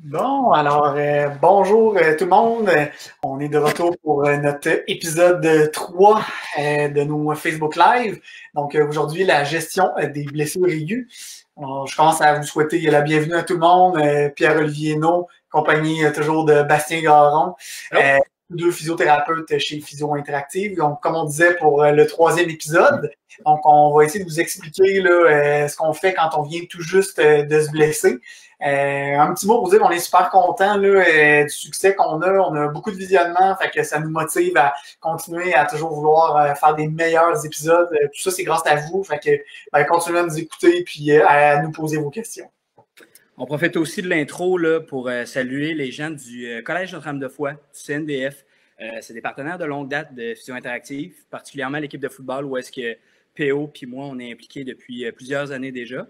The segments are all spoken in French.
Bon, alors bonjour tout le monde. On est de retour pour notre épisode 3 de nos Facebook Live. Donc aujourd'hui, la gestion des blessures aiguës. Alors, je commence à vous souhaiter la bienvenue à tout le monde. Pierre-Olivier Hainaut, compagnie toujours de Bastien Garon. Deux physiothérapeutes chez Physio Interactive. Donc, comme on disait pour le troisième épisode, donc on va essayer de vous expliquer là, ce qu'on fait quand on vient tout juste de se blesser. Un petit mot pour dire qu'on est super content du succès qu'on a. On a beaucoup de visionnements, fait que ça nous motive à continuer à toujours vouloir faire des meilleurs épisodes. Tout ça, c'est grâce à vous. Fait que continuez à nous écouter et à nous poser vos questions. On profite aussi de l'intro pour saluer les gens du Collège Notre-Dame-de-Foy, du CNDF. C'est des partenaires de longue date de Physio Interactive, particulièrement l'équipe de football où est-ce que PO puis moi, on est impliqués depuis plusieurs années déjà.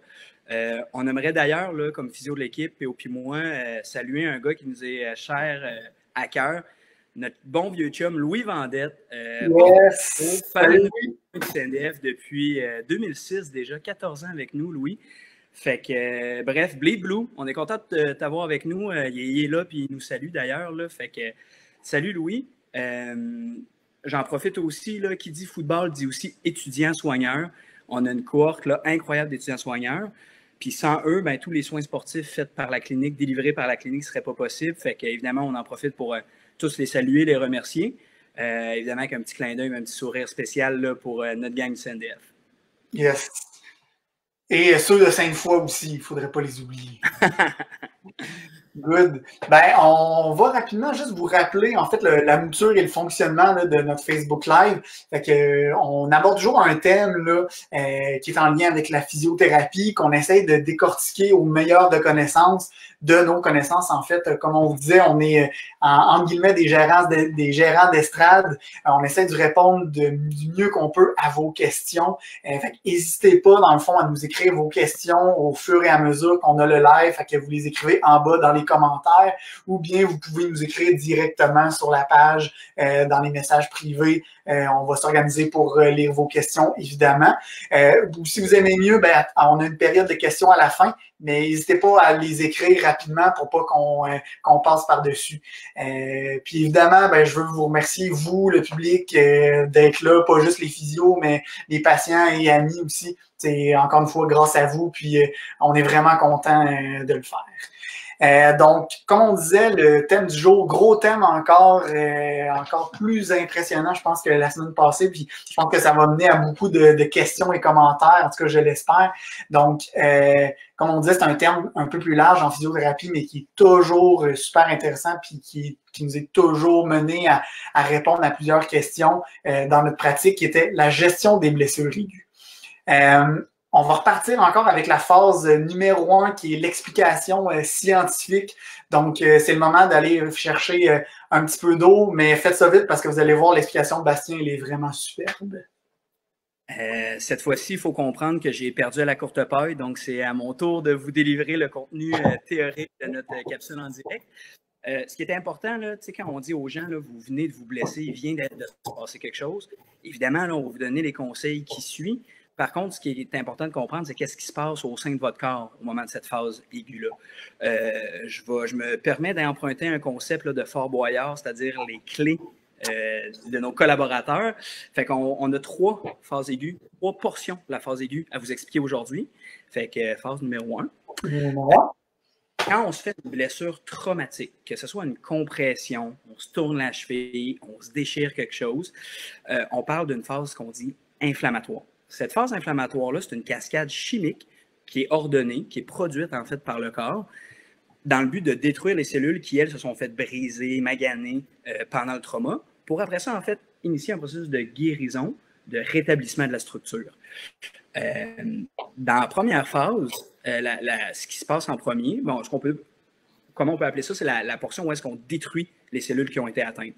On aimerait d'ailleurs, comme physio de l'équipe, PO puis moi, saluer un gars qui nous est cher à cœur, notre bon vieux chum Louis Vendette. Yes! Salut du CNDF depuis 2006 déjà, 14 ans avec nous, Louis. Fait que, bref, Bleed Blue, on est content de t'avoir avec nous. Il est là, puis il nous salue d'ailleurs. Fait que, salut Louis. J'en profite aussi, là, qui dit football dit aussi étudiants-soigneurs. On a une cohorte là, incroyable d'étudiants-soigneurs. Puis sans eux, ben, tous les soins sportifs faits par la clinique, délivrés par la clinique, ne seraient pas possibles. Fait qu'évidemment, on en profite pour tous les saluer, les remercier. Évidemment, avec un petit clin d'œil, un petit sourire spécial là, pour notre gang du CNDF. Yes. Et ceux de Sainte-Foy aussi, il ne faudrait pas les oublier. Good. Ben, on va rapidement juste vous rappeler, en fait, la mouture et le fonctionnement là, de notre Facebook Live. Fait que, on aborde toujours un thème là, qui est en lien avec la physiothérapie, qu'on essaye de décortiquer au meilleur de connaissances, de nos connaissances. En fait, comme on vous disait, on est, en guillemets, des gérants d'estrade. On essaie de répondre du mieux qu'on peut à vos questions. Fait que, n'hésitez pas, dans le fond, à nous écrire vos questions au fur et à mesure qu'on a le live. Fait que vous les écrivez en bas dans les commentaires, ou bien vous pouvez nous écrire directement sur la page dans les messages privés. On va s'organiser pour lire vos questions, évidemment. Si vous aimez mieux, ben, on a une période de questions à la fin, mais n'hésitez pas à les écrire rapidement pour pas qu'on passe par-dessus. Puis évidemment, ben, je veux vous remercier, vous, le public, d'être là, pas juste les physios, mais les patients et amis aussi. C'est encore une fois grâce à vous, puis on est vraiment content de le faire. Donc, comme on disait, le thème du jour, gros thème encore plus impressionnant, je pense, que la semaine passée, puis je pense que ça va mener à beaucoup de questions et commentaires, en tout cas, je l'espère. Donc, comme on disait, c'est un terme un peu plus large en physiothérapie, mais qui est toujours super intéressant, puis qui nous est toujours mené à répondre à plusieurs questions dans notre pratique, qui était la gestion des blessures aiguës. On va repartir encore avec la phase numéro 1 qui est l'explication scientifique. Donc, c'est le moment d'aller chercher un petit peu d'eau, mais faites ça vite parce que vous allez voir l'explication de Bastien, elle est vraiment superbe. Cette fois-ci, il faut comprendre que j'ai perdu à la courte paille, donc c'est à mon tour de vous délivrer le contenu théorique de notre capsule en direct. Ce qui est important, là, quand on dit aux gens, là, vous venez de vous blesser, il vient de se passer quelque chose, évidemment, là, on va vous donner les conseils qui suivent. Par contre, ce qui est important de comprendre, c'est qu'est-ce qui se passe au sein de votre corps au moment de cette phase aiguë-là. Je me permets d'emprunter un concept là, de Fort Boyard, c'est-à-dire les clés de nos collaborateurs. Fait qu'on a 3 phases aiguës, 3 portions de la phase aiguë à vous expliquer aujourd'hui. Fait que phase numéro 1. Quand on se fait une blessure traumatique, que ce soit une compression, on se tourne la cheville, on se déchire quelque chose, on parle d'une phase qu'on dit inflammatoire. Cette phase inflammatoire-là, c'est une cascade chimique qui est ordonnée, qui est produite en fait par le corps, dans le but de détruire les cellules qui, elles, se sont faites briser, maganer pendant le trauma, pour après ça, en fait, initier un processus de guérison, de rétablissement de la structure. Dans la première phase, ce qui se passe en premier, bon, comment on peut appeler ça, c'est la portion où est-ce qu'on détruit les cellules qui ont été atteintes.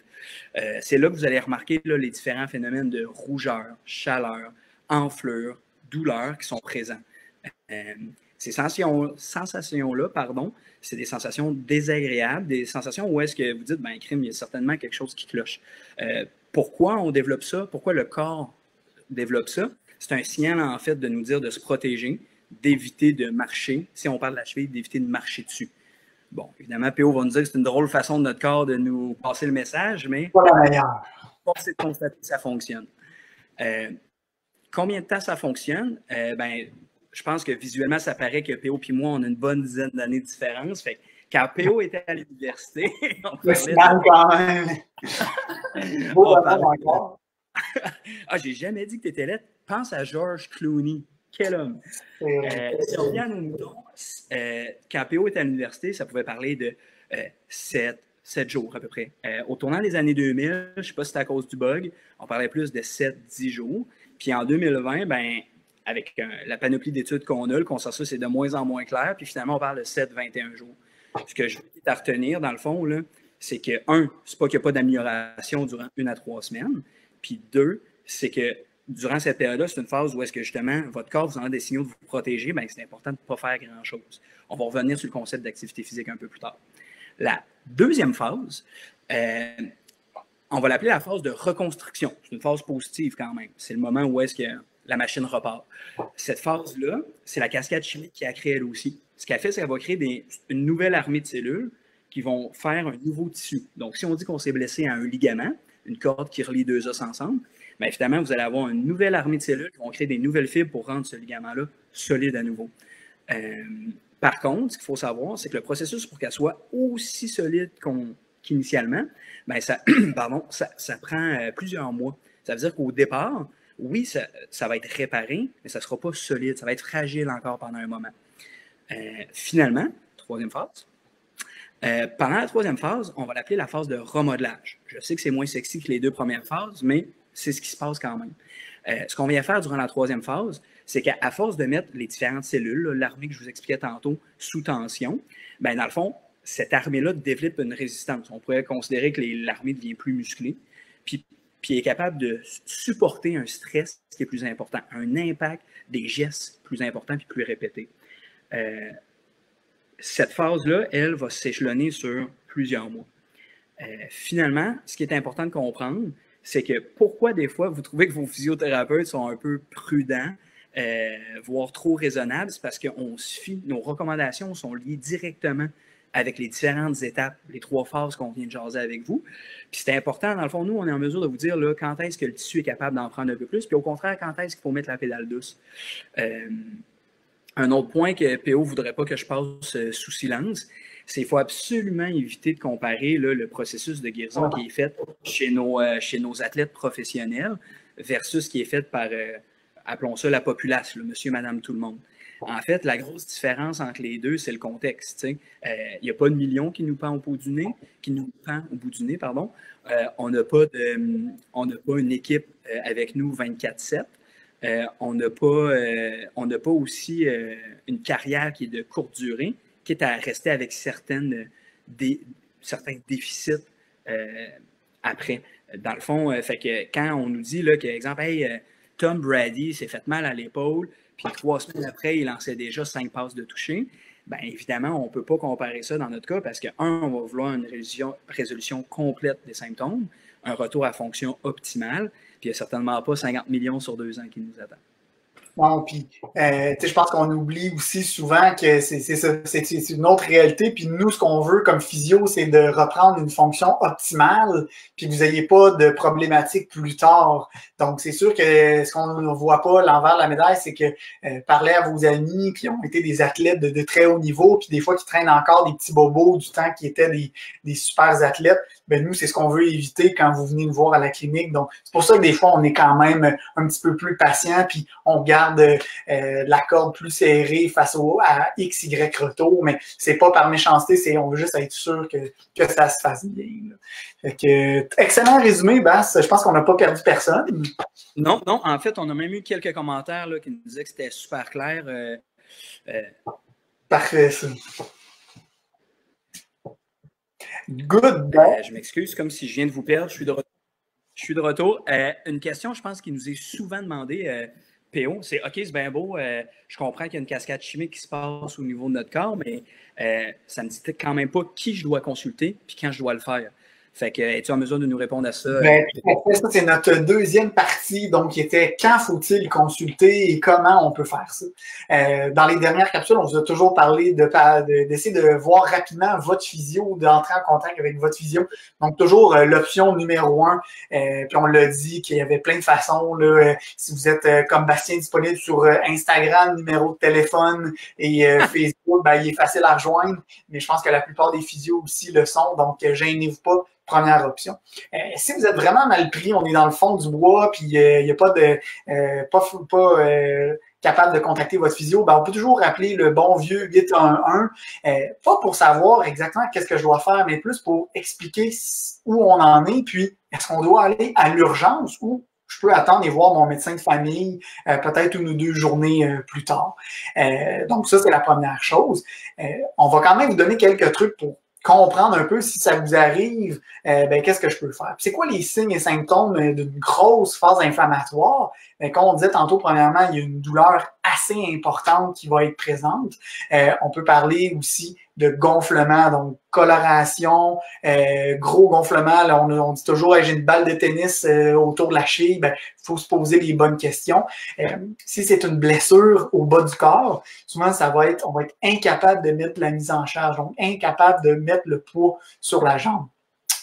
C'est là que vous allez remarquer là, les différents phénomènes de rougeur, chaleur, enflure, douleur qui sont présents. Ces sensations-là, c'est des sensations désagréables, des sensations où est-ce que vous dites, ben crime, il y a certainement quelque chose qui cloche. Pourquoi on développe ça? Pourquoi le corps développe ça? C'est un signal, en fait, de nous dire de se protéger, d'éviter de marcher, si on parle de la cheville, d'éviter de marcher dessus. Bon, évidemment, PO va nous dire que c'est une drôle façon de notre corps de nous passer le message, mais pas la meilleure. Force est de constater que ça fonctionne. Combien de temps ça fonctionne? Je pense que visuellement, ça paraît que PO et moi, on a une bonne dizaine d'années de différence. Fait que quand PO était à l'université, on parlait quand même. J'ai jamais dit que tu étais laid. Pense à George Clooney. Quel homme! Si on revient à nos moutons, quand PO était à l'université, ça pouvait parler de 7 jours à peu près. Au tournant des années 2000, je ne sais pas si c'est à cause du bug, on parlait plus de 7-10 jours. Puis en 2020, avec la panoplie d'études qu'on a, le consensus est de moins en moins clair. Puis finalement, on parle de 7-21 jours. Ce que je veux à retenir, dans le fond, là, c'est que, c'est pas qu'il n'y a pas d'amélioration durant 1 à 3 semaines. Puis 2, c'est que durant cette période-là, c'est une phase où est-ce que justement votre corps vous en a des signaux de vous protéger, c'est important de ne pas faire grand-chose. On va revenir sur le concept d'activité physique un peu plus tard. La deuxième phase, on va l'appeler la phase de reconstruction. C'est une phase positive quand même. C'est le moment où est-ce que la machine repart. Cette phase-là, c'est la cascade chimique qui a créé elle aussi. Ce qu'elle fait, c'est qu'elle va créer une nouvelle armée de cellules qui vont faire un nouveau tissu. Donc, si on dit qu'on s'est blessé à un ligament, une corde qui relie deux os ensemble, finalement, vous allez avoir une nouvelle armée de cellules qui vont créer des nouvelles fibres pour rendre ce ligament-là solide à nouveau. Par contre, ce qu'il faut savoir, c'est que le processus pour qu'elle soit aussi solide qu'initialement, ça prend plusieurs mois. Ça veut dire qu'au départ, oui, ça va être réparé, mais ça ne sera pas solide. Ça va être fragile encore pendant un moment. Finalement, troisième phase. Pendant la troisième phase, on va l'appeler la phase de remodelage. Je sais que c'est moins sexy que les 2 premières phases, mais c'est ce qui se passe quand même. Ce qu'on vient faire durant la troisième phase, c'est qu'à force de mettre les différentes cellules, l'armée que je vous expliquais tantôt, sous tension, dans le fond, cette armée-là développe une résistance. On pourrait considérer que l'armée devient plus musclée, puis est capable de supporter un stress qui est plus important, un impact des gestes plus importants puis plus répétés. Cette phase-là, elle, va s'échelonner sur plusieurs mois. Finalement, ce qui est important de comprendre, c'est que pourquoi des fois vous trouvez que vos physiothérapeutes sont un peu prudents, voire trop raisonnables, c'est parce qu'on se fie, nos recommandations sont liées directement avec les différentes étapes, les 3 phases qu'on vient de jaser avec vous. Puis c'est important, dans le fond, nous, on est en mesure de vous dire là, quand est-ce que le tissu est capable d'en prendre un peu plus, puis au contraire, quand est-ce qu'il faut mettre la pédale douce. Un autre point que PO ne voudrait pas que je passe sous silence, c'est qu'il faut absolument éviter de comparer là, le processus de guérison qui est fait chez nos athlètes professionnels versus ce qui est fait par, appelons ça la populace, le monsieur, madame, tout le monde. En fait, la grosse différence entre les deux, c'est le contexte. Il n'y a pas de millions qui nous pend au bout du nez, on n'a pas une équipe avec nous 24/7. On n'a pas aussi une carrière qui est de courte durée, quitte à rester avec certains déficits après. Dans le fond, fait que quand on nous dit, là, que, exemple, hey, Tom Brady s'est fait mal à l'épaule, puis 3 semaines après, il lançait déjà 5 passes de toucher, évidemment, on ne peut pas comparer ça dans notre cas parce que, on va vouloir une résolution complète des symptômes, un retour à fonction optimale, puis il n'y a certainement pas 50 millions sur 2 ans qui nous attendent. Non, puis je pense qu'on oublie aussi souvent que c'est une autre réalité. Puis nous, ce qu'on veut comme physio, c'est de reprendre une fonction optimale, puis que vous n'ayez pas de problématiques plus tard. Donc, c'est sûr que ce qu'on ne voit pas, l'envers de la médaille, c'est que parler à vos amis qui ont été des athlètes de très haut niveau, puis des fois qui traînent encore des petits bobos du temps qui étaient des super athlètes, nous, c'est ce qu'on veut éviter quand vous venez nous voir à la clinique. Donc, c'est pour ça que des fois, on est quand même un petit peu plus patient, puis on garde la corde plus serrée face à X, Y retour, mais c'est pas par méchanceté, on veut juste être sûr que ça se fasse bien. Fait que, excellent résumé, Bass. Je pense qu'on n'a pas perdu personne. Non, en fait, on a même eu quelques commentaires là, qui nous disaient que c'était super clair. Parfait, ça. Good. Je m'excuse, comme si je viens de vous perdre. Je suis de retour. Une question, je pense, qui nous est souvent demandée, PO, c'est OK, c'est bien beau, je comprends qu'il y a une cascade chimique qui se passe au niveau de notre corps, mais ça ne me dit quand même pas qui je dois consulter puis quand je dois le faire. Fait que, es-tu en mesure de nous répondre à ça? Ben, ça, c'est notre deuxième partie, donc qui était quand faut-il consulter et comment on peut faire ça. Dans les dernières capsules, on vous a toujours parlé d'essayer de voir rapidement votre physio, d'entrer en contact avec votre physio. Donc, toujours l'option numéro 1. Puis on l'a dit qu'il y avait plein de façons. Là, si vous êtes comme Bastien disponible sur Instagram, numéro de téléphone et Facebook, ben, il est facile à rejoindre. Mais je pense que la plupart des physios aussi le sont. Donc, gênez-vous pas. Première option. Si vous êtes vraiment mal pris, on est dans le fond du bois, puis il n'y a pas de capable de contacter votre physio, ben on peut toujours appeler le bon vieux 811, pas pour savoir exactement qu'est-ce que je dois faire, mais plus pour expliquer où on en est, puis est-ce qu'on doit aller à l'urgence ou je peux attendre et voir mon médecin de famille peut-être 1 ou 2 journées plus tard. Donc ça, c'est la première chose. On va quand même vous donner quelques trucs pour comprendre un peu si ça vous arrive, ben, qu'est-ce que je peux faire. C'est quoi les signes et symptômes d'une grosse phase inflammatoire? Comme on disait tantôt, premièrement, il y a une douleur assez importante qui va être présente. On peut parler aussi de gonflement, donc coloration, gros gonflement. Là, on dit toujours hey, j'ai une balle de tennis autour de la cheville, ben, faut se poser les bonnes questions. Si c'est une blessure au bas du corps, souvent on va être incapable de mettre la mise en charge, donc incapable de mettre le poids sur la jambe.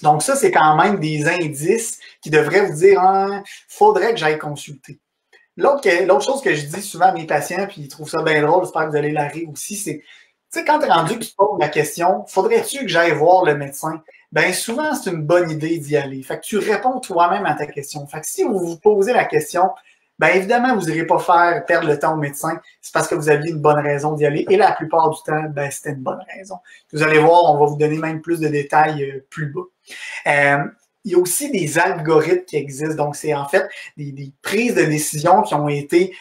Donc ça, c'est quand même des indices qui devraient vous dire faudrait que j'aille consulter. L'autre chose que je dis souvent à mes patients, puis ils trouvent ça bien drôle, j'espère que vous allez la rire aussi, c'est, tu sais, quand tu es rendu que tu poses la question, faudrait-tu que j'aille voir le médecin? Ben souvent, c'est une bonne idée d'y aller. Fait que tu réponds toi-même à ta question. Fait que si vous vous posez la question, ben évidemment, vous n'irez pas faire perdre le temps au médecin. C'est parce que vous aviez une bonne raison d'y aller. Et la plupart du temps, ben c'était une bonne raison. Vous allez voir, on va vous donner même plus de détails plus bas. Il y a aussi des algorithmes qui existent. Donc, c'est en fait des prises de décision qui ont été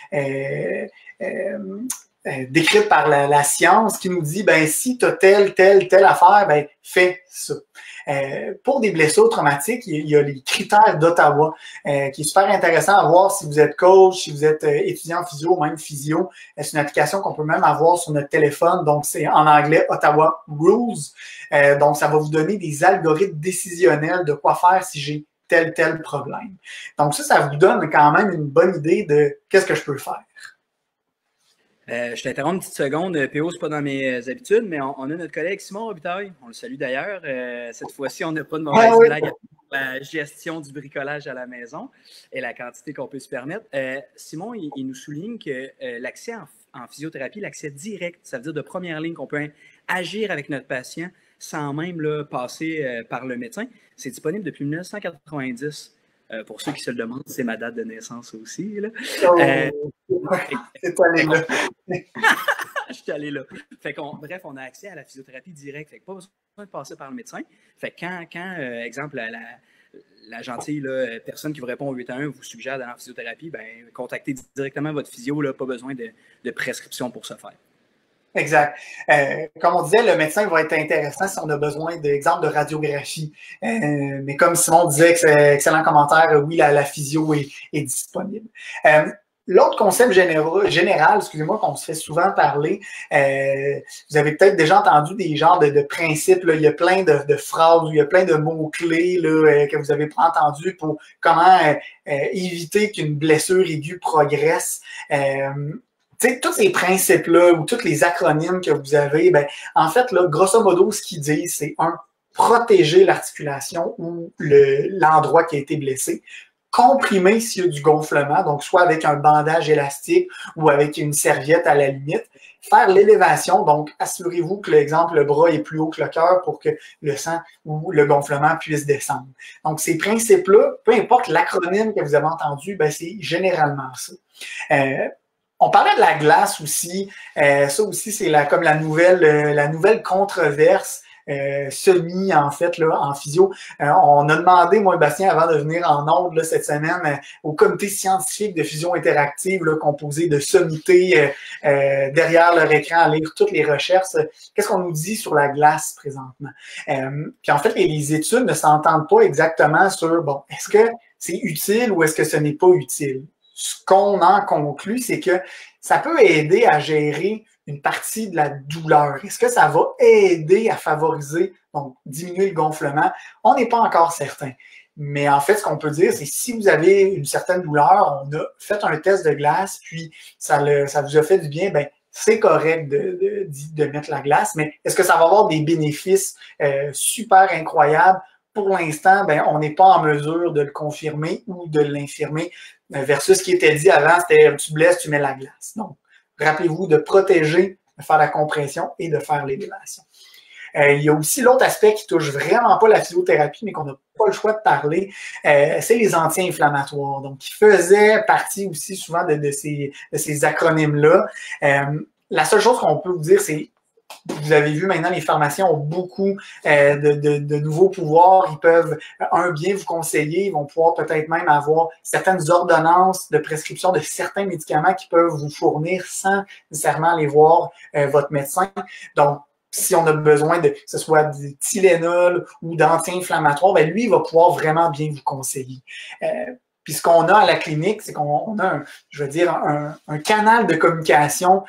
décrites par la science qui nous dit, ben si tu as telle affaire, ben fais ça. Pour des blessures traumatiques, il y a les critères d'Ottawa, qui est super intéressant à voir si vous êtes coach, si vous êtes étudiant en physio, même physio. C'est une application qu'on peut même avoir sur notre téléphone. Donc, c'est en anglais Ottawa Rules. Donc, ça va vous donner des algorithmes décisionnels de quoi faire si j'ai tel problème. Donc, ça vous donne quand même une bonne idée de qu'est-ce que je peux faire. Je t'interromps une petite seconde. PO, c'est pas dans mes habitudes, mais on a notre collègue Simon Robitaille. On le salue d'ailleurs. Cette fois-ci, on n'a pas de mauvaise blague pour la gestion du bricolage à la maison et la quantité qu'on peut se permettre. Simon, il nous souligne que l'accès en physiothérapie, l'accès direct, ça veut dire de première ligne qu'on peut agir avec notre patient sans même là, passer par le médecin, c'est disponible depuis 1990. Pour ceux qui se le demandent, c'est ma date de naissance aussi. Là. C'est allé là. Je suis allé là. Bref, on a accès à la physiothérapie directe. Fait que pas besoin de passer par le médecin. Fait que quand exemple, la gentille là, personne qui vous répond au 811 vous suggère d'aller en physiothérapie, ben, contactez directement votre physio. Là, pas besoin de prescription pour ce faire. Exact. Comme on disait, le médecin va être intéressant si on a besoin d'exemples de radiographie. Mais comme Simon disait, excellent commentaire, oui, la physio est disponible. L'autre concept général, excusez-moi, qu'on se fait souvent parler, vous avez peut-être déjà entendu des genres de principes. Là, il y a plein de phrases, il y a plein de mots-clés là, que vous avez pas entendus pour comment éviter qu'une blessure aiguë progresse. Tous ces principes-là ou tous les acronymes que vous avez, ben, en fait, là, grosso modo, ce qu'ils disent, c'est protéger l'articulation ou l'endroit qui a été blessé, comprimer s'il y a du gonflement, donc soit avec un bandage élastique ou avec une serviette à la limite, faire l'élévation, donc assurez-vous que l'exemple, le bras est plus haut que le cœur pour que le sang ou le gonflement puisse descendre. Donc, ces principes-là, peu importe l'acronyme que vous avez entendu, ben, c'est généralement ça. On parlait de la glace aussi. Ça aussi, c'est comme la nouvelle controverse semi, en fait, là, en physio. On a demandé, moi et Bastien, avant de venir en ondes là, cette semaine, au comité scientifique de fusion interactive, là, composé de sommités derrière leur écran, à lire toutes les recherches. Qu'est-ce qu'on nous dit sur la glace présentement? Puis en fait, les études ne s'entendent pas exactement sur, bon, est-ce que c'est utile ou est-ce que ce n'est pas utile? Ce qu'on en conclut, c'est que ça peut aider à gérer une partie de la douleur. Est-ce que ça va aider à favoriser, donc diminuer le gonflement? On n'est pas encore certain. Mais en fait, ce qu'on peut dire, c'est si vous avez une certaine douleur, on a fait un test de glace, puis ça vous a fait du bien, ben c'est correct de mettre la glace, mais est-ce que ça va avoir des bénéfices super incroyables? Pour l'instant, ben, on n'est pas en mesure de le confirmer ou de l'infirmer versus ce qui était dit avant, c'était tu blesses, tu mets la glace. Donc, rappelez-vous de protéger, de faire la compression et de faire l'élévation. Il y a aussi l'autre aspect qui touche vraiment pas la physiothérapie, mais qu'on n'a pas le choix de parler, c'est les anti-inflammatoires. Donc, qui faisaient partie aussi souvent de ces acronymes-là. La seule chose qu'on peut vous dire, c'est vous avez vu maintenant, les pharmaciens ont beaucoup de nouveaux pouvoirs. Ils peuvent, bien vous conseiller. Ils vont pouvoir peut-être même avoir certaines ordonnances de prescription de certains médicaments qui peuvent vous fournir sans nécessairement aller voir votre médecin. Donc, si on a besoin que ce soit du Tylenol ou d'anti-inflammatoires, ben lui, il va pouvoir vraiment bien vous conseiller. Puis ce qu'on a à la clinique, c'est qu'on a, un canal de communication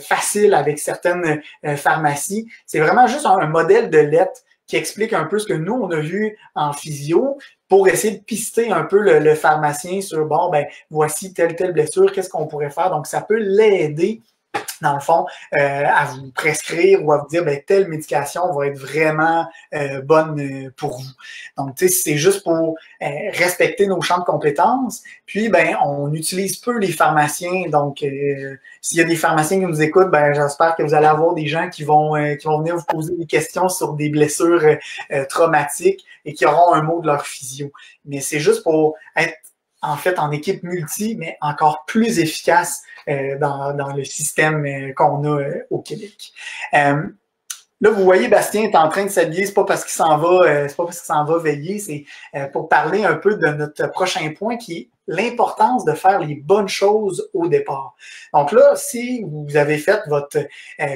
facile avec certaines pharmacies. C'est vraiment juste un modèle de lettre qui explique un peu ce que nous, on a vu en physio pour essayer de pister un peu le pharmacien sur, bon, ben voici telle blessure, qu'est-ce qu'on pourrait faire? Donc, ça peut l'aider dans le fond, à vous prescrire ou à vous dire ben, telle médication va être vraiment bonne pour vous. Donc, tu sais, c'est juste pour respecter nos champs de compétences. Puis, ben, on utilise peu les pharmaciens. Donc, s'il y a des pharmaciens qui nous écoutent, ben, j'espère que vous allez avoir des gens qui vont venir vous poser des questions sur des blessures traumatiques et qui auront un mot de leur physio. Mais c'est juste pour être en fait en équipe multi, mais encore plus efficace dans le système qu'on a au Québec. Là, vous voyez, Bastien est en train de s'habiller, c'est pas parce qu'il s'en va veiller, c'est pour parler un peu de notre prochain point qui est l'importance de faire les bonnes choses au départ. Donc là, si vous avez fait votre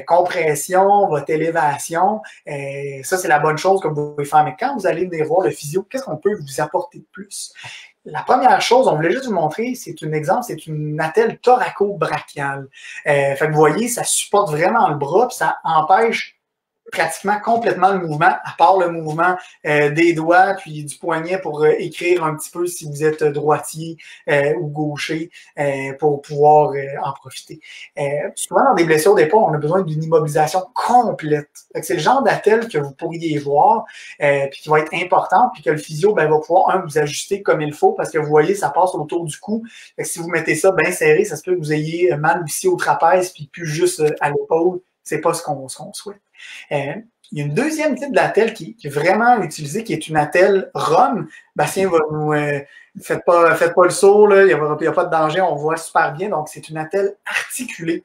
compression, votre élévation, ça c'est la bonne chose que vous pouvez faire. Mais quand vous allez venir voir le physio, qu'est-ce qu'on peut vous apporter de plus? La première chose, on voulait juste vous montrer, c'est un exemple, c'est une attelle thoraco-brachiale. Fait que vous voyez, ça supporte vraiment le bras, puis ça empêche pratiquement complètement le mouvement, à part le mouvement des doigts puis du poignet pour écrire un petit peu si vous êtes droitier ou gaucher pour pouvoir en profiter. Souvent, dans des blessures d'épaule, on a besoin d'une immobilisation complète. C'est le genre d'attelle que vous pourriez voir puis qui va être importante puis que le physio va pouvoir, vous ajuster comme il faut parce que vous voyez, ça passe autour du cou. Fait que si vous mettez ça bien serré, ça se peut que vous ayez mal ici au trapèze puis plus juste à l'épaule. C'est pas ce qu'on souhaite. Il y a une deuxième type d'attelle qui est vraiment utilisée, qui est une attelle ROM. Bastien va nous... faites pas le saut, là, il n'y a pas de danger, on voit super bien. Donc, c'est une attelle articulée.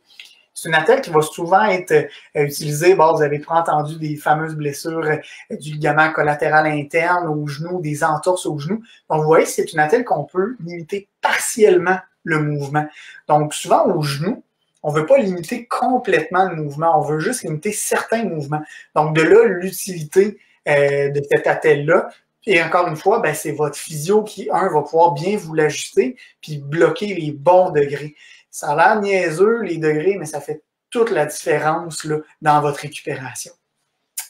C'est une attelle qui va souvent être utilisée. Bon, vous avez entendu des fameuses blessures du ligament collatéral interne au genou, des entorses au genou. Donc, vous voyez, c'est une attelle qu'on peut limiter partiellement le mouvement. Donc, souvent au genou, on ne veut pas limiter complètement le mouvement, on veut juste limiter certains mouvements. Donc, de là, l'utilité de cette attelle-là. Et encore une fois, ben, c'est votre physio qui, va pouvoir bien vous l'ajuster puis bloquer les bons degrés. Ça a l'air niaiseux, les degrés, mais ça fait toute la différence là, dans votre récupération.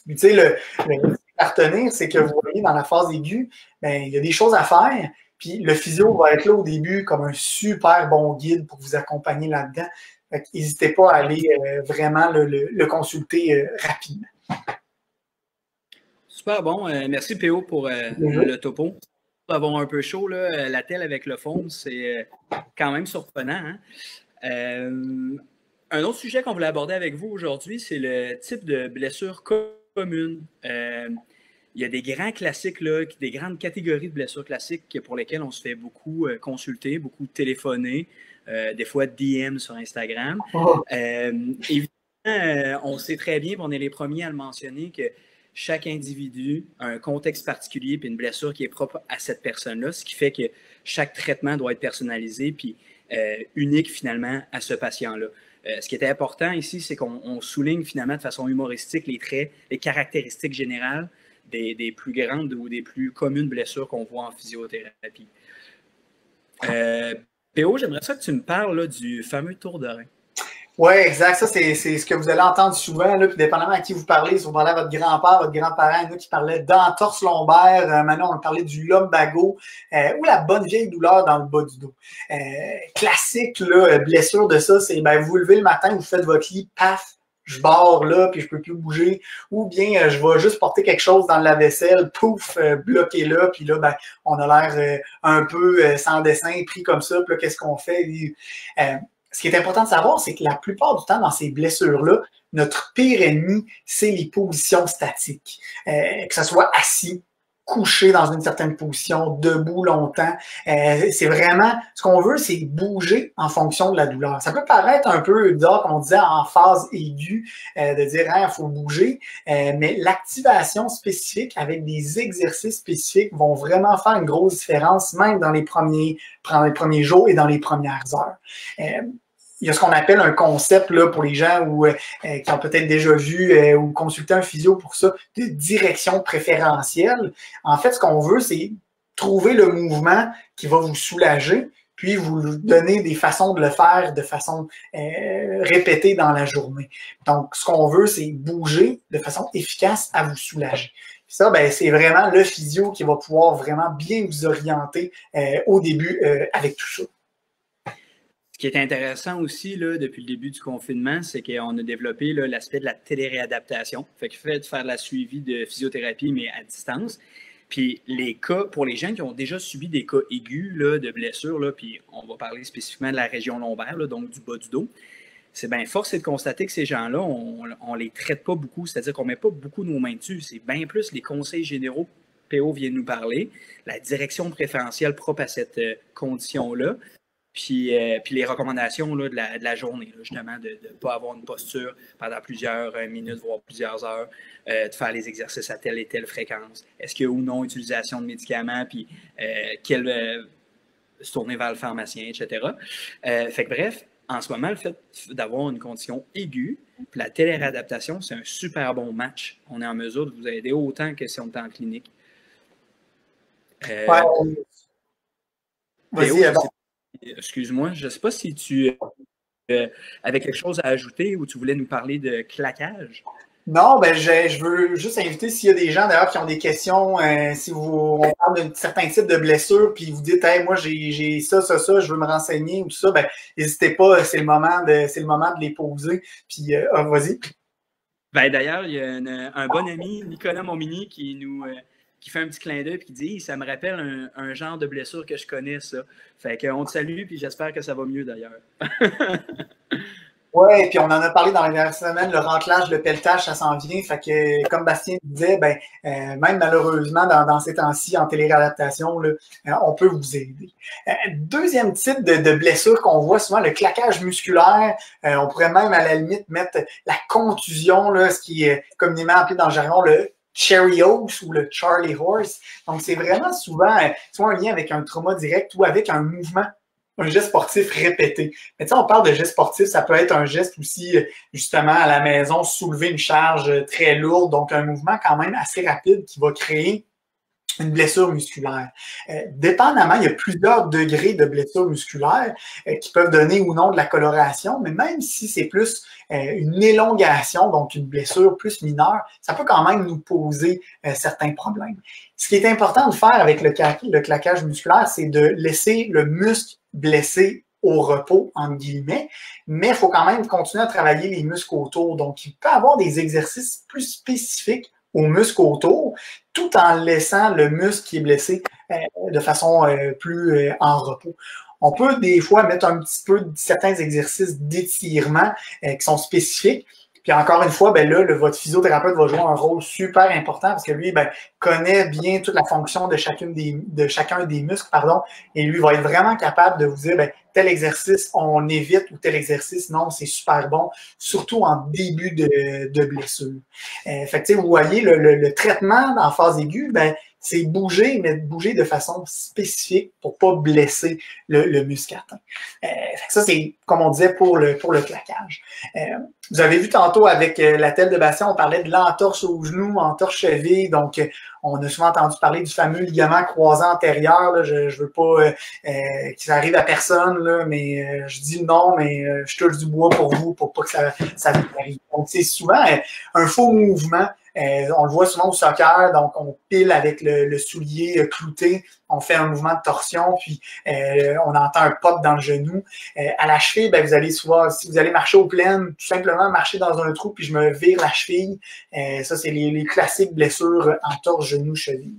Puis, tu sais, le à retenir, c'est que vous voyez, dans la phase aiguë, ben, il y a des choses à faire. Puis, le physio va être là au début comme un super bon guide pour vous accompagner là-dedans. N'hésitez pas à aller vraiment le consulter rapidement. Super bon. Merci PO pour le topo. Pour avoir un peu chaud, là, la telle avec le fond, c'est quand même surprenant. Hein? Un autre sujet qu'on voulait aborder avec vous aujourd'hui, c'est le type de blessure commune. Il y a des grands classiques, là, des grandes catégories de blessures classiques pour lesquelles on se fait beaucoup consulter, beaucoup téléphoner. Des fois DM sur Instagram. Évidemment, on sait très bien, on est les premiers à le mentionner, que chaque individu a un contexte particulier et une blessure qui est propre à cette personne-là, ce qui fait que chaque traitement doit être personnalisé puis unique finalement à ce patient-là. Ce qui est important ici, c'est qu'on souligne finalement de façon humoristique les traits, les caractéristiques générales des plus grandes ou des plus communes blessures qu'on voit en physiothérapie. PO, j'aimerais ça que tu me parles là, du fameux tour de rein. Oui, exact. Ça, c'est ce que vous allez entendre souvent, là, puis dépendamment à qui vous parlez, si vous parlez à votre grand-père, votre grand-parent, nous qui parlait d'entorse lombaire, maintenant on parlait du lumbago, ou la bonne vieille douleur dans le bas du dos. Classique, là, blessure de ça, c'est ben, vous vous levez le matin, vous faites votre lit, paf, je barre là, puis je peux plus bouger, ou bien je vais juste porter quelque chose dans la vaisselle, pouf, bloqué là, puis là, ben, on a l'air un peu sans dessin, pris comme ça, puis là, qu'est-ce qu'on fait? Ce qui est important de savoir, c'est que la plupart du temps, dans ces blessures-là, notre pire ennemi, c'est les positions statiques. Que ce soit assis, couché dans une certaine position, debout longtemps. C'est vraiment, ce qu'on veut, c'est bouger en fonction de la douleur. Ça peut paraître un peu bizarre, comme on disait, en phase aiguë, de dire, il faut bouger, mais l'activation spécifique avec des exercices spécifiques vont vraiment faire une grosse différence, même dans les premiers jours et dans les premières heures. Il y a ce qu'on appelle un concept là, pour les gens qui ont peut-être déjà vu ou consulté un physio pour ça, de direction préférentielle. En fait, ce qu'on veut, c'est trouver le mouvement qui va vous soulager, puis vous donner des façons de le faire de façon répétée dans la journée. Donc, ce qu'on veut, c'est bouger de façon efficace à vous soulager. Puis ça, ben, c'est vraiment le physio qui va pouvoir vraiment bien vous orienter au début avec tout ça. Ce qui est intéressant aussi, là, depuis le début du confinement, c'est qu'on a développé l'aspect de la téléréadaptation. Fait de faire de la suivi de physiothérapie, mais à distance. Puis les cas, pour les gens qui ont déjà subi des cas aigus là, de blessures, là, puis on va parler spécifiquement de la région lombaire, là, donc du bas du dos, c'est bien force est de constater que ces gens-là, on les traite pas beaucoup, c'est-à-dire qu'on met pas beaucoup nos mains dessus. C'est bien plus les conseils généraux que PO vient de nous parler, la direction préférentielle propre à cette condition-là. Puis les recommandations là, de la journée, là, justement, de ne pas avoir une posture pendant plusieurs minutes, voire plusieurs heures, de faire les exercices à telle et telle fréquence. Est-ce qu'il y a ou non utilisation de médicaments, puis se tourner vers le pharmacien, etc. Fait que bref, en ce moment, le fait d'avoir une condition aiguë, puis la téléréadaptation, c'est un super bon match. On est en mesure de vous aider autant que si on était en clinique. Vas-y, excuse-moi, je ne sais pas si tu avais quelque chose à ajouter ou tu voulais nous parler de claquage. Non, ben je veux juste inviter s'il y a des gens d'ailleurs qui ont des questions, si on parle d'un certain type de blessure, puis vous dites hey, moi j'ai ça, je veux me renseigner ou tout ça, ben n'hésitez pas, c'est le moment de les poser. Puis vas-y. Ben, d'ailleurs, il y a un bon ami, Nicolas Montmini, qui fait un petit clin d'œil et qui dit ça me rappelle un genre de blessure que je connais, ça. Fait qu'on te salue, puis j'espère que ça va mieux d'ailleurs. Oui, puis on en a parlé dans les dernières semaines, le rentelage, le pelletage, ça s'en vient. Fait que, comme Bastien disait, ben, même malheureusement, dans ces temps-ci, en téléréadaptation, là, on peut vous aider. Deuxième type de blessure qu'on voit souvent, le claquage musculaire. On pourrait même, à la limite, mettre la contusion, là, ce qui est communément appelé dans le jargon le Cherry Horse ou le Charlie Horse. Donc, c'est vraiment souvent soit un lien avec un trauma direct ou avec un mouvement, un geste sportif répété. Mais tu sais, on parle de geste sportif, ça peut être un geste aussi, justement, à la maison, soulever une charge très lourde, donc un mouvement quand même assez rapide qui va créer une blessure musculaire. Dépendamment, il y a plusieurs degrés de blessure musculaire qui peuvent donner ou non de la coloration, mais même si c'est plus une élongation, donc une blessure plus mineure, ça peut quand même nous poser certains problèmes. Ce qui est important de faire avec le claquage musculaire, c'est de laisser le muscle blessé au repos, entre guillemets, mais il faut quand même continuer à travailler les muscles autour. Donc, il peut y avoir des exercices plus spécifiques aux muscles autour, tout en laissant le muscle qui est blessé de façon plus en repos. On peut des fois mettre un petit peu certains exercices d'étirement qui sont spécifiques. Puis encore une fois, ben là, votre physiothérapeute va jouer un rôle super important parce que lui, ben, connaît bien toute la fonction de chacun des muscles, et lui va être vraiment capable de vous dire, ben, tel exercice, on évite, ou tel exercice, non, c'est super bon, surtout en début de blessure. Fait que, vous voyez, le traitement en phase aiguë, ben, c'est bouger, mais bouger de façon spécifique pour ne pas blesser le muscle atteint. Ça, c'est, comme on disait, pour le claquage. Vous avez vu tantôt avec la telle de Bastien, on parlait de l'entorse au genou, entorse cheville. Donc, On a souvent entendu parler du fameux ligament croisant antérieur. Là. Je veux pas que ça arrive à personne, là, mais je dis non, mais je touche du bois pour vous, pour pas que ça vous arrive. Donc, c'est souvent un faux mouvement. On le voit souvent au soccer, donc on pile avec le soulier clouté, on fait un mouvement de torsion, puis on entend un pop dans le genou. À la cheville, ben, vous allez souvent, si vous allez marcher aux plaines, tout simplement marcher dans un trou, puis je me vire la cheville. Ça, c'est les classiques blessures entorse, genou, cheville.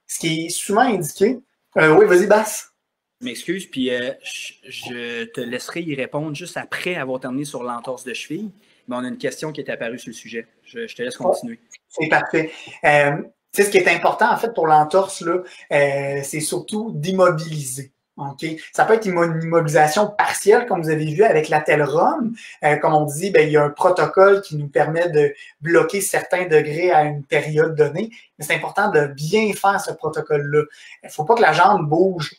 Ce qui est souvent indiqué. Oui, vas-y, Bass. Je m'excuse, puis je te laisserai y répondre juste après avoir terminé sur l'entorse de cheville. Mais on a une question qui est apparue sur le sujet. Je te laisse continuer. C'est parfait. Ce qui est important, en fait, pour l'entorse, là, c'est surtout d'immobiliser. Okay? Ça peut être une immobilisation partielle, comme vous avez vu avec la Telrom. Comme on dit, ben, il y a un protocole qui nous permet de bloquer certains degrés à une période donnée. Mais c'est important de bien faire ce protocole-là. Il ne faut pas que la jambe bouge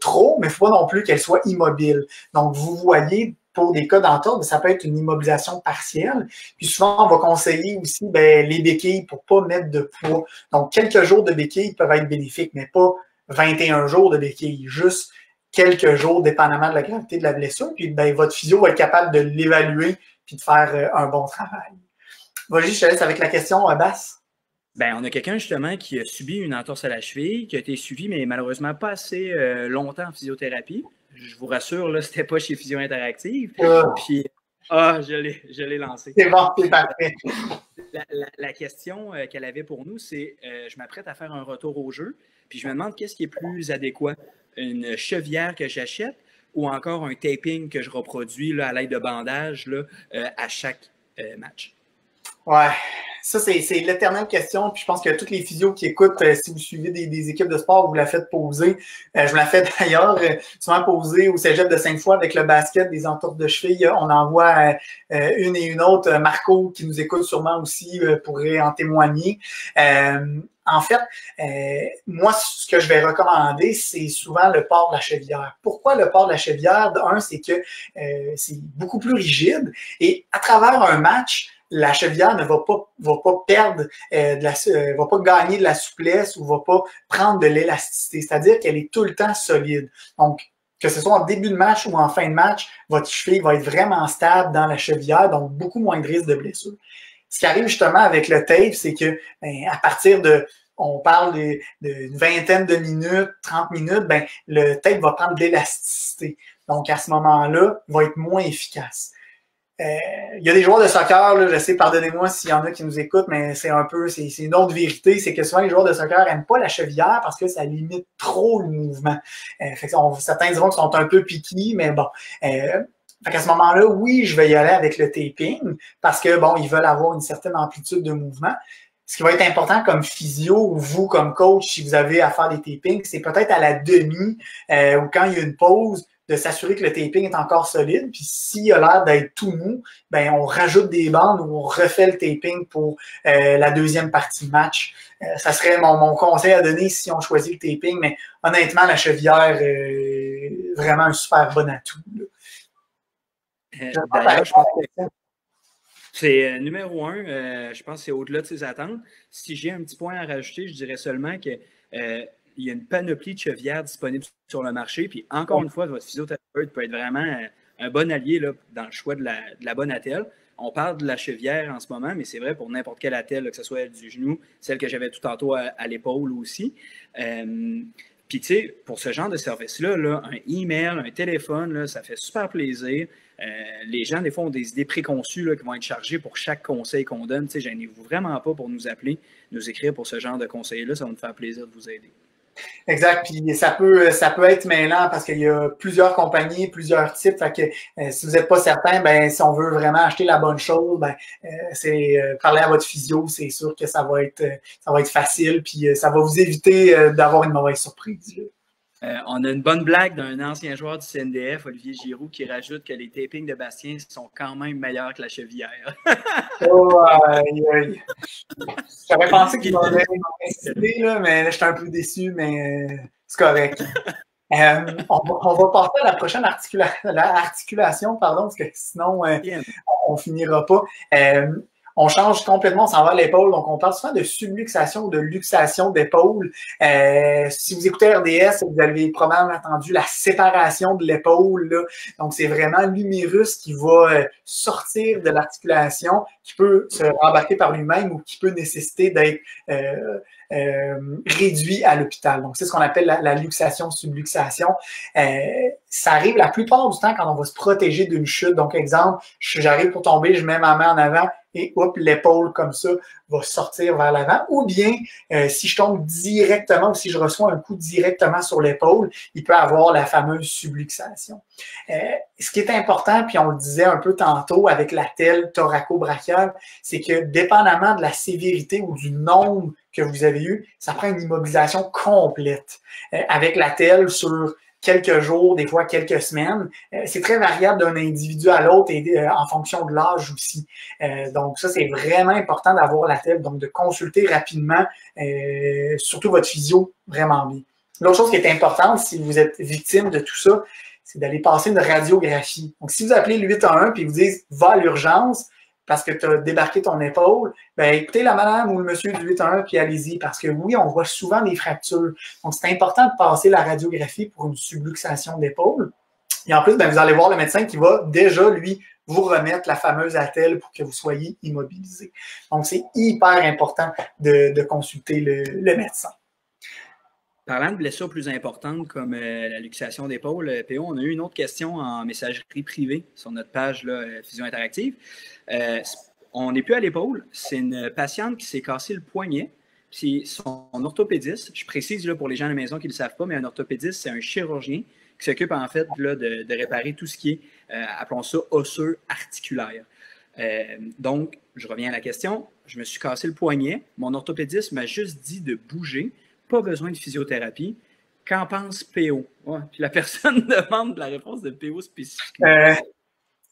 trop, mais il ne faut pas non plus qu'elle soit immobile. Donc, vous voyez, pour des cas d'entorse, ça peut être une immobilisation partielle. Puis souvent, on va conseiller aussi les béquilles pour ne pas mettre de poids. Donc, quelques jours de béquilles peuvent être bénéfiques, mais pas 21 jours de béquilles, juste quelques jours, dépendamment de la gravité de la blessure. Puis votre physio va être capable de l'évaluer puis de faire un bon travail. Vas-y, je te laisse avec la question, Bass. On a quelqu'un justement qui a subi une entorse à la cheville, qui a été suivi, mais malheureusement pas assez longtemps en physiothérapie. Je vous rassure, là, c'était pas chez Physio Interactive. Puis, je l'ai lancé. C'est bon, c'est parfait. La question qu'elle avait pour nous, c'est je m'apprête à faire un retour au jeu, puis je me demande qu'est-ce qui est plus adéquat, une chevière que j'achète ou encore un taping que je reproduis là, à l'aide de bandages là, à chaque match? Ouais, ça, c'est l'éternelle question. Puis je pense que tous les physios qui écoutent, si vous suivez des équipes de sport, vous la faites poser. Je me la fais d'ailleurs souvent poser au cégep de Sainte-Foy avec le basket des entorses de cheville. On en voit une et une autre. Marco, qui nous écoute sûrement aussi, pourrait en témoigner. En fait, moi, ce que je vais recommander, c'est souvent le port de la chevière. Pourquoi le port de la chevière? Un, c'est que c'est beaucoup plus rigide et à travers un match, la chevière ne va pas perdre va pas gagner de la souplesse ou va pas prendre de l'élasticité. C'est-à-dire qu'elle est tout le temps solide. Donc, que ce soit en début de match ou en fin de match, votre cheville va être vraiment stable dans la chevière, donc beaucoup moins de risque de blessure. Ce qui arrive justement avec le tape, c'est que à partir on parle d'une vingtaine de minutes, 30 minutes, le tape va prendre de l'élasticité. Donc, à ce moment-là, il va être moins efficace. Il y a des joueurs de soccer, là, je sais, pardonnez-moi s'il y en a qui nous écoutent, mais c'est une autre vérité, c'est que souvent les joueurs de soccer n'aiment pas la chevillère parce que ça limite trop le mouvement. Certains diront qu'ils sont un peu piqués, mais bon. À ce moment-là, oui, je vais y aller avec le taping parce que, ils veulent avoir une certaine amplitude de mouvement. Ce qui va être important comme physio ou vous comme coach, si vous avez à faire des tapings, c'est peut-être à la demi ou quand il y a une pause, de s'assurer que le taping est encore solide. Puis s'il a l'air d'être tout mou, on rajoute des bandes ou on refait le taping pour la deuxième partie du match. Ça serait mon conseil à donner si on choisit le taping. Mais honnêtement, la chevière est vraiment un super bon atout. D'ailleurs, je pense que c'est numéro 1, je pense que c'est au-delà de ses attentes. Si j'ai un petit point à rajouter, je dirais seulement que il y a une panoplie de chevières disponibles sur le marché. Puis encore une fois, votre physiothérapeute peut être vraiment un bon allié là, dans le choix de la bonne attelle. On parle de la chevière en ce moment, mais c'est vrai pour n'importe quelle attelle, là, que ce soit elle du genou, celle que j'avais tout tantôt à l'épaule aussi. Puis, tu sais, pour ce genre de service-là, là, un email, un téléphone, là, ça fait super plaisir. Les gens, des fois, ont des idées préconçues là, qui vont être chargées pour chaque conseil qu'on donne. Tu sais, gênez-vous vraiment pas pour nous appeler, nous écrire pour ce genre de conseils-là. Ça va nous faire plaisir de vous aider. Exact. Puis ça peut être mêlant parce qu'il y a plusieurs compagnies, plusieurs types. Fait que si vous n'êtes pas certain, si on veut vraiment acheter la bonne chose, c'est parler à votre physio, c'est sûr que ça va être facile, puis ça va vous éviter d'avoir une mauvaise surprise. On a une bonne blague d'un ancien joueur du CNDF, Olivier Giroux, qui rajoute que les tapings de Bastien sont quand même meilleurs que la chevillère. J'avais pensé qu'il m'aurait incité, là, mais j'étais un peu déçu, mais c'est correct. On va passer à la prochaine articulation, parce que sinon, on finira pas. on change complètement, on s'en va à l'épaule. Donc, on parle souvent de subluxation ou de luxation d'épaule. Si vous écoutez RDS, vous avez probablement entendu la séparation de l'épaule. Donc, c'est vraiment l'humérus qui va sortir de l'articulation, qui peut se rembarquer par lui-même ou qui peut nécessiter d'être réduit à l'hôpital. Donc, c'est ce qu'on appelle la luxation, subluxation. Ça arrive la plupart du temps quand on va se protéger d'une chute. Donc, exemple, j'arrive pour tomber, je mets ma main en avant et hop, l'épaule comme ça va sortir vers l'avant. Ou bien, si je tombe directement ou si je reçois un coup directement sur l'épaule, il peut avoir la fameuse subluxation. Ce qui est important, puis on le disait un peu tantôt avec la telle thoraco-brachiale, c'est que dépendamment de la sévérité ou du nombre que vous avez eu, ça prend une immobilisation complète. Avec la telle sur quelques jours, des fois quelques semaines. C'est très variable d'un individu à l'autre et en fonction de l'âge aussi. Donc ça, c'est vraiment important d'avoir la telle, donc de consulter rapidement, surtout votre physio, vraiment bien. L'autre chose qui est importante, si vous êtes victime de tout ça, c'est d'aller passer une radiographie. Donc si vous appelez le 811 et vous dites « va à l'urgence », parce que tu as débarqué ton épaule, ben écoutez la madame ou le monsieur du 811 puis allez-y, parce que oui, on voit souvent des fractures. Donc, c'est important de passer la radiographie pour une subluxation d'épaule. Et en plus, ben, vous allez voir le médecin qui va déjà, lui, vous remettre la fameuse attelle pour que vous soyez immobilisé. Donc, c'est hyper important de consulter le médecin. Parlant de blessures plus importantes comme la luxation d'épaule, PO, on a eu une autre question en messagerie privée sur notre page là, Physio Interactive. On n'est plus à l'épaule. C'est une patiente qui s'est cassé le poignet. Puis son orthopédiste, je précise là, pour les gens à la maison qui ne le savent pas, mais un orthopédiste, c'est un chirurgien qui s'occupe en fait là, de réparer tout ce qui est, appelons ça, osseux articulaire. Donc, je reviens à la question. Je me suis cassé le poignet. Mon orthopédiste m'a juste dit de bouger. Pas besoin de physiothérapie. Qu'en pense PO? Ouais. Puis la personne demande la réponse de PO spécifiquement.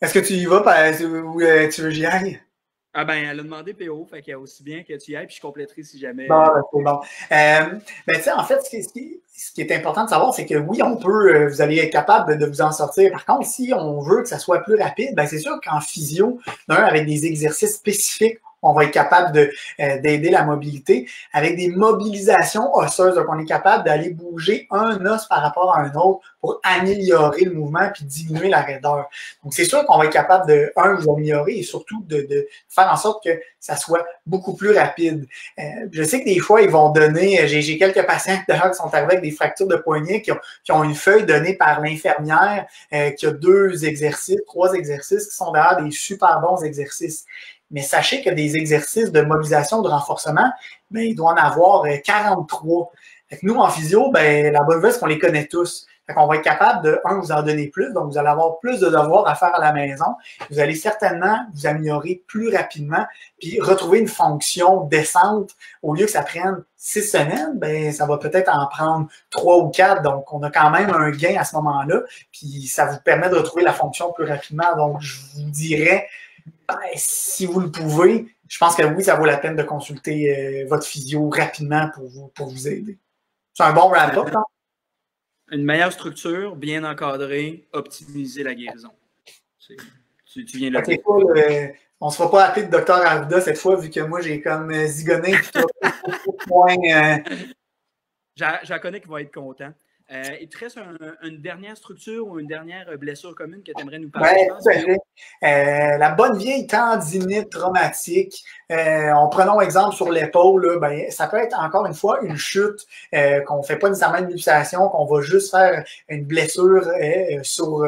Est-ce que tu y vas ou tu veux que j'y aille? Ah ben, elle a demandé PO, fait qu'il y a aussi bien que tu y ailles, puis je compléterai si jamais. Bon, c'est bon. Ben, tu sais, en fait, ce qui est important de savoir, c'est que oui, on peut, vous allez être capable de vous en sortir. Par contre, si on veut que ça soit plus rapide, ben c'est sûr qu'en physio, avec des exercices spécifiques, on va être capable d'aider la mobilité avec des mobilisations osseuses. Donc, on est capable d'aller bouger un os par rapport à un autre pour améliorer le mouvement puis diminuer la raideur. Donc, c'est sûr qu'on va être capable de, vous améliorer et surtout de faire en sorte que ça soit beaucoup plus rapide. Je sais que des fois, ils vont donner, j'ai quelques patients d'ailleurs qui sont arrivés avec des fractures de poignet qui ont une feuille donnée par l'infirmière qui a 3 exercices qui sont d'ailleurs des super bons exercices. Mais sachez que des exercices de mobilisation, de renforcement, ben, il doit en avoir 43. Fait que nous, en physio, ben, la bonne nouvelle, c'est qu'on les connaît tous. Fait qu'on va être capable de, vous en donner plus. Donc, vous allez avoir plus de devoirs à faire à la maison. Vous allez certainement vous améliorer plus rapidement puis retrouver une fonction décente. Au lieu que ça prenne 6 semaines, ben, ça va peut-être en prendre 3 ou 4. Donc, on a quand même un gain à ce moment-là. Puis, ça vous permet de retrouver la fonction plus rapidement. Donc, je vous dirais, si vous le pouvez, je pense que oui, ça vaut la peine de consulter votre physio rapidement pour vous aider. C'est un bon wrap-up, hein? Une meilleure structure, bien encadrée, optimiser la guérison. Tu viens de le dire. On ne se fera pas appeler de Dr Arruda cette fois, vu que moi, j'ai comme zigonné. J'en connais qui vont être contents. Il te reste une dernière structure ou une dernière blessure commune que tu aimerais nous parler? Oui, la bonne vieille tendinite traumatique. Prenons exemple sur l'épaule, ben, ça peut être encore une fois une chute, qu'on ne fait pas nécessairement une luxation, qu'on va juste faire une blessure sur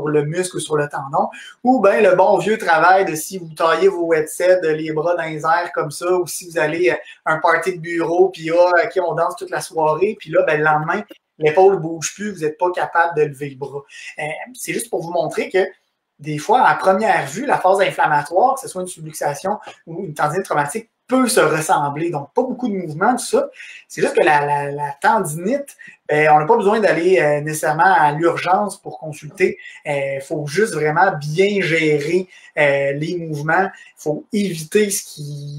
le muscle ou sur le tendon. Ou bien le bon vieux travail de si vous taillez vos headsets, les bras dans les airs comme ça, ou si vous allez à un party de bureau, puis on danse toute la soirée, puis là, ben, le lendemain, l'épaule ne bouge plus, vous n'êtes pas capable de lever le bras. C'est juste pour vous montrer que des fois, à première vue, la phase inflammatoire, que ce soit une subluxation ou une tendinite traumatique, peut se ressembler. Donc, pas beaucoup de mouvements, tout ça. C'est juste que la tendinite, on n'a pas besoin d'aller nécessairement à l'urgence pour consulter. Il faut juste vraiment bien gérer les mouvements. Il faut éviter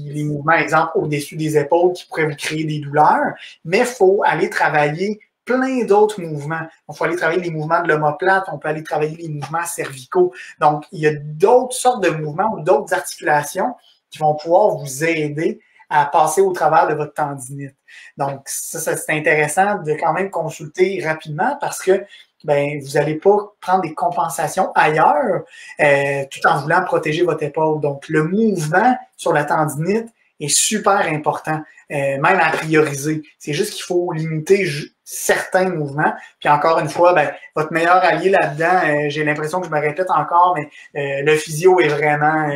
les mouvements, exemple, au-dessus des épaules qui pourraient vous créer des douleurs. Mais il faut aller travailler plein d'autres mouvements. Il faut aller travailler les mouvements de l'omoplate, on peut aller travailler les mouvements cervicaux. Donc, il y a d'autres sortes de mouvements ou d'autres articulations qui vont pouvoir vous aider à passer au travers de votre tendinite. Donc, ça c'est intéressant de quand même consulter rapidement parce que ben, vous n'allez pas prendre des compensations ailleurs tout en voulant protéger votre épaule. Donc, le mouvement sur la tendinite est super important, même à prioriser. C'est juste qu'il faut limiter certains mouvements. Puis encore une fois, ben, votre meilleur allié là-dedans, j'ai l'impression que je me répète encore, mais le physio est vraiment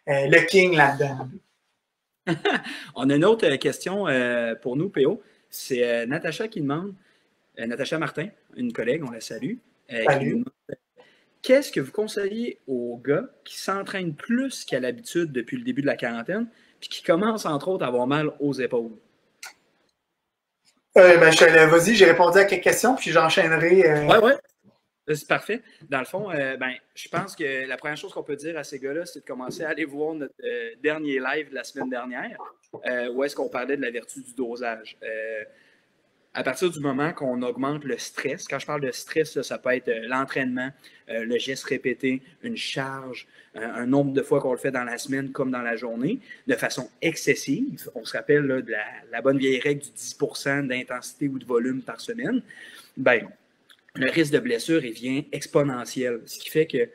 le king là-dedans. On a une autre question pour nous, PO. C'est Natacha qui demande, Natacha Martin, une collègue, on la salue, qui nous demande qu'est-ce que vous conseillez aux gars qui s'entraînent plus qu'à l'habitude depuis le début de la quarantaine, puis qui commencent entre autres à avoir mal aux épaules? Ben, vas-y, j'ai répondu à quelques questions, puis j'enchaînerai. Oui. C'est parfait. Dans le fond, ben, je pense que la première chose qu'on peut dire à ces gars-là, c'est de commencer à aller voir notre dernier live de la semaine dernière, où est-ce qu'on parlait de la vertu du dosage. À partir du moment qu'on augmente le stress, quand je parle de stress, là, ça peut être l'entraînement, le geste répété, une charge, un nombre de fois qu'on le fait dans la semaine comme dans la journée, de façon excessive. On se rappelle là, de la bonne vieille règle du 10% d'intensité ou de volume par semaine. Ben, le risque de blessure, il vient exponentiel. Ce qui fait que,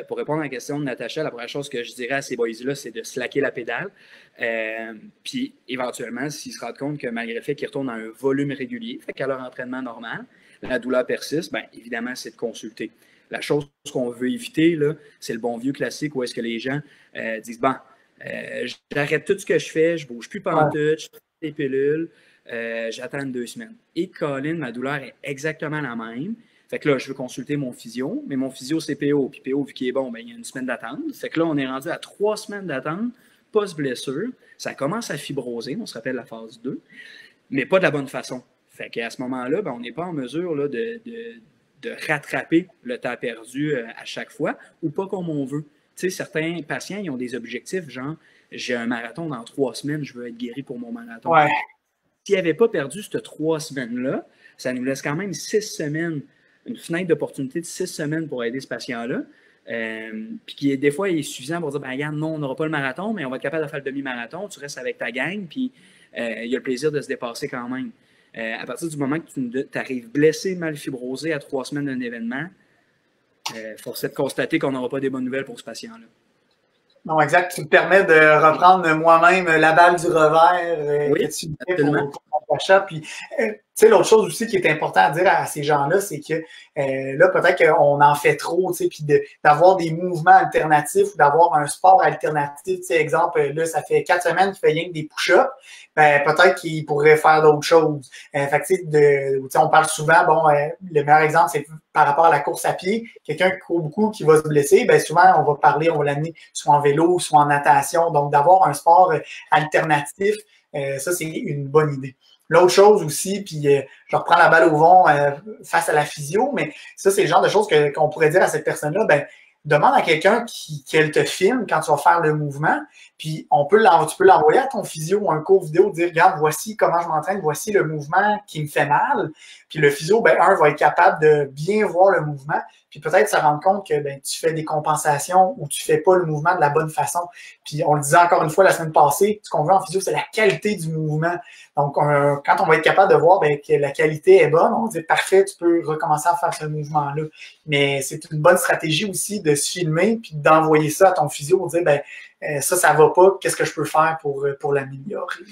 pour répondre à la question de Natacha, la première chose que je dirais à ces boys-là, c'est de slacker la pédale. Puis, éventuellement, s'ils se rendent compte que malgré le fait qu'ils retournent à un volume régulier, fait qu'à leur entraînement normal, la douleur persiste, bien évidemment, c'est de consulter. La chose qu'on veut éviter, là, c'est le bon vieux classique où est-ce que les gens disent, bon, j'arrête tout ce que je fais, je ne bouge plus pantoute, je prends des pilules, j'attends 2 semaines. Et Colin, ma douleur est exactement la même. Fait que là, je veux consulter mon physio, mais mon physio, c'est PO. Puis PO, vu qu'il est bon, ben, il y a 1 semaine d'attente. Fait que là, on est rendu à 3 semaines d'attente, post-blessure. Ça commence à fibroser, on se rappelle la phase 2, mais pas de la bonne façon. Fait qu'à ce moment-là, ben, on n'est pas en mesure là, de rattraper le temps perdu à chaque fois, ou pas comme on veut. Tu sais, certains patients, ils ont des objectifs, genre, j'ai un marathon dans 3 semaines, je veux être guéri pour mon marathon. Ouais. S'ils n'avaient pas perdu ces 3 semaines-là, ça nous laisse quand même 6 semaines, une fenêtre d'opportunité de 6 semaines pour aider ce patient-là. Puis qui, des fois, il est suffisant pour dire, ben, regarde, non, on n'aura pas le marathon, mais on va être capable de faire le demi-marathon, tu restes avec ta gang, puis il y a le plaisir de se dépasser quand même. À partir du moment que tu arrives blessé, mal fibrosé à 3 semaines d'un événement, force est de constater qu'on n'aura pas des bonnes nouvelles pour ce patient-là. Non, exact. Tu me permets de reprendre moi-même la balle du revers oui, que tu me fais pour Natacha. Puis, tu sais, l'autre chose aussi qui est important à dire à ces gens-là, c'est que là, peut-être qu'on en fait trop, tu sais, puis d'avoir des mouvements alternatifs ou d'avoir un sport alternatif. Tu sais, exemple, là, ça fait 4 semaines qu'il fait rien que des push-ups. Ben, peut-être qu'il pourrait faire d'autres choses. Fait que, tu sais, on parle souvent, bon, le meilleur exemple, c'est par rapport à la course à pied. Quelqu'un qui court beaucoup, qui va se blesser, ben souvent, on va l'amener soit en vélo, soit en natation. Donc, d'avoir un sport alternatif, ça, c'est une bonne idée. L'autre chose aussi, puis je reprends la balle au vent face à la physio, mais ça, c'est le genre de choses qu'on pourrait dire à cette personne-là, ben demande à quelqu'un qu'elle te filme quand tu vas faire le mouvement, puis tu peux l'envoyer à ton physio un cours vidéo, dire, regarde, voici comment je m'entraîne, voici le mouvement qui me fait mal. Puis le physio, ben va être capable de bien voir le mouvement, puis peut-être se rendre compte que ben, tu fais des compensations ou tu fais pas le mouvement de la bonne façon. Puis on le disait encore une fois la semaine passée, ce qu'on veut en physio, c'est la qualité du mouvement. Donc, quand on va être capable de voir ben, que la qualité est bonne, on va dire, parfait, tu peux recommencer à faire ce mouvement-là. Mais c'est une bonne stratégie aussi de se filmer puis d'envoyer ça à ton physio pour dire, ben ça va pas, qu'est-ce que je peux faire pour l'améliorer?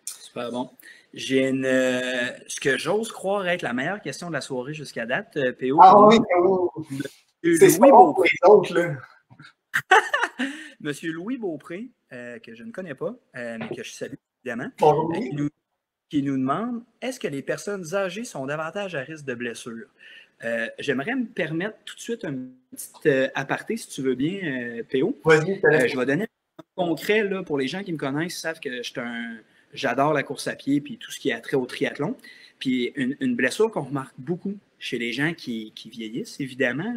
Super bon. J'ai ce que j'ose croire être la meilleure question de la soirée jusqu'à date, PO. Ah oui, c'est Louis Beaupré. Autres, là. Monsieur Louis Beaupré, que je ne connais pas, mais que je salue évidemment, qui nous demande, est-ce que les personnes âgées sont davantage à risque de blessure? J'aimerais me permettre tout de suite un petit aparté, si tu veux bien, PO. Je vais donner un concret là, pour les gens qui me connaissent, savent que j'adore la course à pied puis tout ce qui a trait au triathlon. Puis une blessure qu'on remarque beaucoup chez les gens qui vieillissent, évidemment,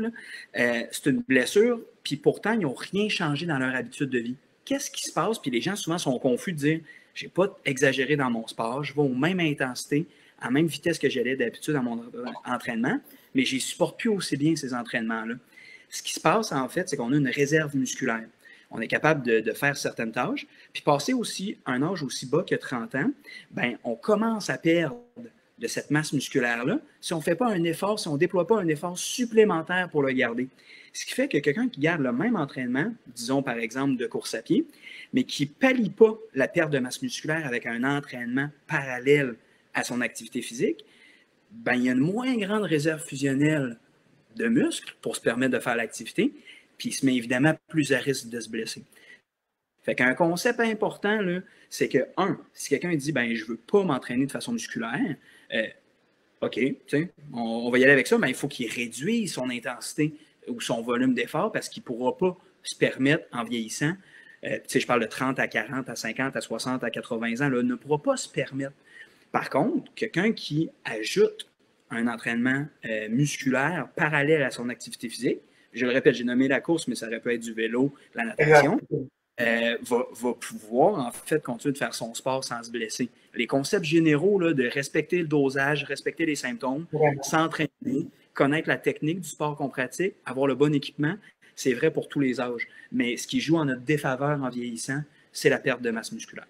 c'est une blessure, puis pourtant, ils n'ont rien changé dans leur habitude de vie. Qu'est-ce qui se passe? Puis les gens souvent sont confus de dire, je n'ai pas exagéré dans mon sport, je vais aux mêmes intensités, à la même vitesse que j'allais d'habitude dans mon entraînement, mais je ne supporte plus aussi bien ces entraînements-là. Ce qui se passe, en fait, c'est qu'on a une réserve musculaire. on est capable de faire certaines tâches. Puis passer aussi un âge aussi bas que 30 ans, ben, on commence à perdre de cette masse musculaire-là si on ne fait pas un effort, si on ne déploie pas un effort supplémentaire pour le garder. Ce qui fait que quelqu'un qui garde le même entraînement, disons par exemple de course à pied, mais qui ne pallie pas la perte de masse musculaire avec un entraînement parallèle à son activité physique, ben, il y a une moins grande réserve fusionnelle de muscles pour se permettre de faire l'activité, puis il se met évidemment plus à risque de se blesser. Fait qu'un concept important, c'est que, si quelqu'un dit ben, je ne veux pas m'entraîner de façon musculaire, OK, on va y aller avec ça, mais il faut qu'il réduise son intensité ou son volume d'effort parce qu'il ne pourra pas se permettre, en vieillissant, je parle de 30 à 40, à 50, à 60, à 80 ans, ne pourra pas se permettre. Par contre, quelqu'un qui ajoute un entraînement musculaire parallèle à son activité physique, je le répète, j'ai nommé la course, mais ça aurait pu être du vélo, la natation, va pouvoir en fait continuer de faire son sport sans se blesser. Les concepts généraux de respecter le dosage, respecter les symptômes, s'entraîner, connaître la technique du sport qu'on pratique, avoir le bon équipement, c'est vrai pour tous les âges. Mais ce qui joue en notre défaveur en vieillissant, c'est la perte de masse musculaire.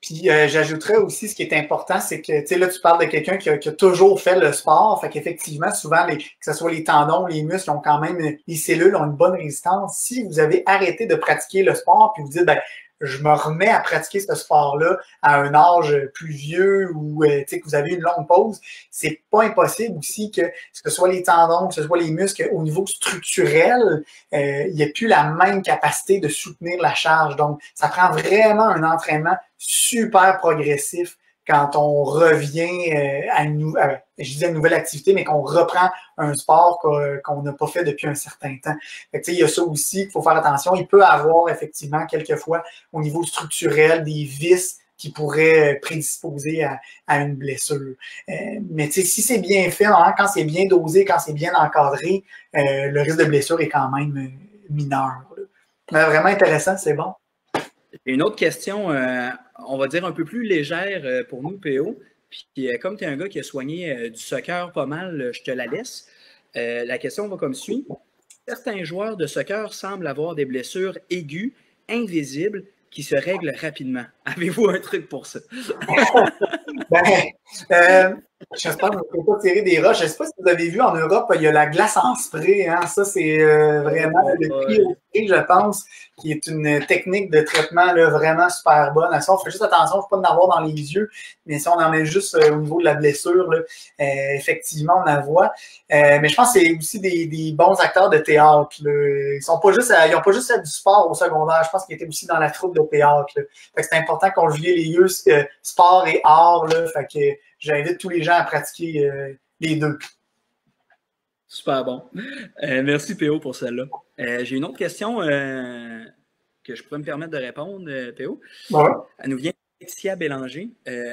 Puis j'ajouterais aussi, ce qui est important, c'est que, tu sais, là, tu parles de quelqu'un qui a toujours fait le sport. Fait qu'effectivement, souvent, que ce soit les tendons, les muscles, ont quand même, les cellules ont une bonne résistance. Si vous avez arrêté de pratiquer le sport, puis vous dites, ben, je me remets à pratiquer ce sport-là à un âge plus vieux ou que vous avez une longue pause, c'est pas impossible aussi que ce soit les tendons, que ce soit les muscles, au niveau structurel, il n'y a plus la même capacité de soutenir la charge. Donc, ça prend vraiment un entraînement super progressif quand on revient à une nouvelle activité, mais qu'on reprend un sport qu'on n'a pas fait depuis un certain temps. Fait que, il y a ça aussi qu'il faut faire attention. Il peut avoir effectivement quelquefois au niveau structurel des vices qui pourraient prédisposer à une blessure. Mais si c'est bien fait, hein, quand c'est bien dosé, quand c'est bien encadré, le risque de blessure est quand même mineur. Vraiment intéressant, c'est bon. Une autre question, on va dire un peu plus légère pour nous, PO. Puis comme tu es un gars qui a soigné du soccer pas mal, je te la laisse. La question va comme suit. Certains joueurs de soccer semblent avoir des blessures aiguës, invisibles, qui se règlent rapidement. Avez-vous un truc pour ça? J'espère que vous ne pouvez pas tirer des roches. Je ne sais pas si vous avez vu en Europe, il y a la glace en spray. Hein? Ça, c'est vraiment le cryospray, je pense, qui est une technique de traitement là, vraiment super bonne. À ça, on fait juste attention, il ne faut pas en avoir dans les yeux, mais si on en met juste au niveau de la blessure, là, effectivement, on la voit. Mais je pense que c'est aussi des bons acteurs de théâtre. Là. Ils n'ont pas juste fait du sport au secondaire. Je pense qu'ils étaient aussi dans la troupe de théâtre. Là. Fait que c'est important qu'on conjuguer les lieux sport et art. Là, fait que j'invite tous les gens à pratiquer les deux. Super bon. Merci, PO, pour celle-là. J'ai une autre question que je pourrais me permettre de répondre, PO. Ouais. Elle nous vient d'Alexia Bélanger.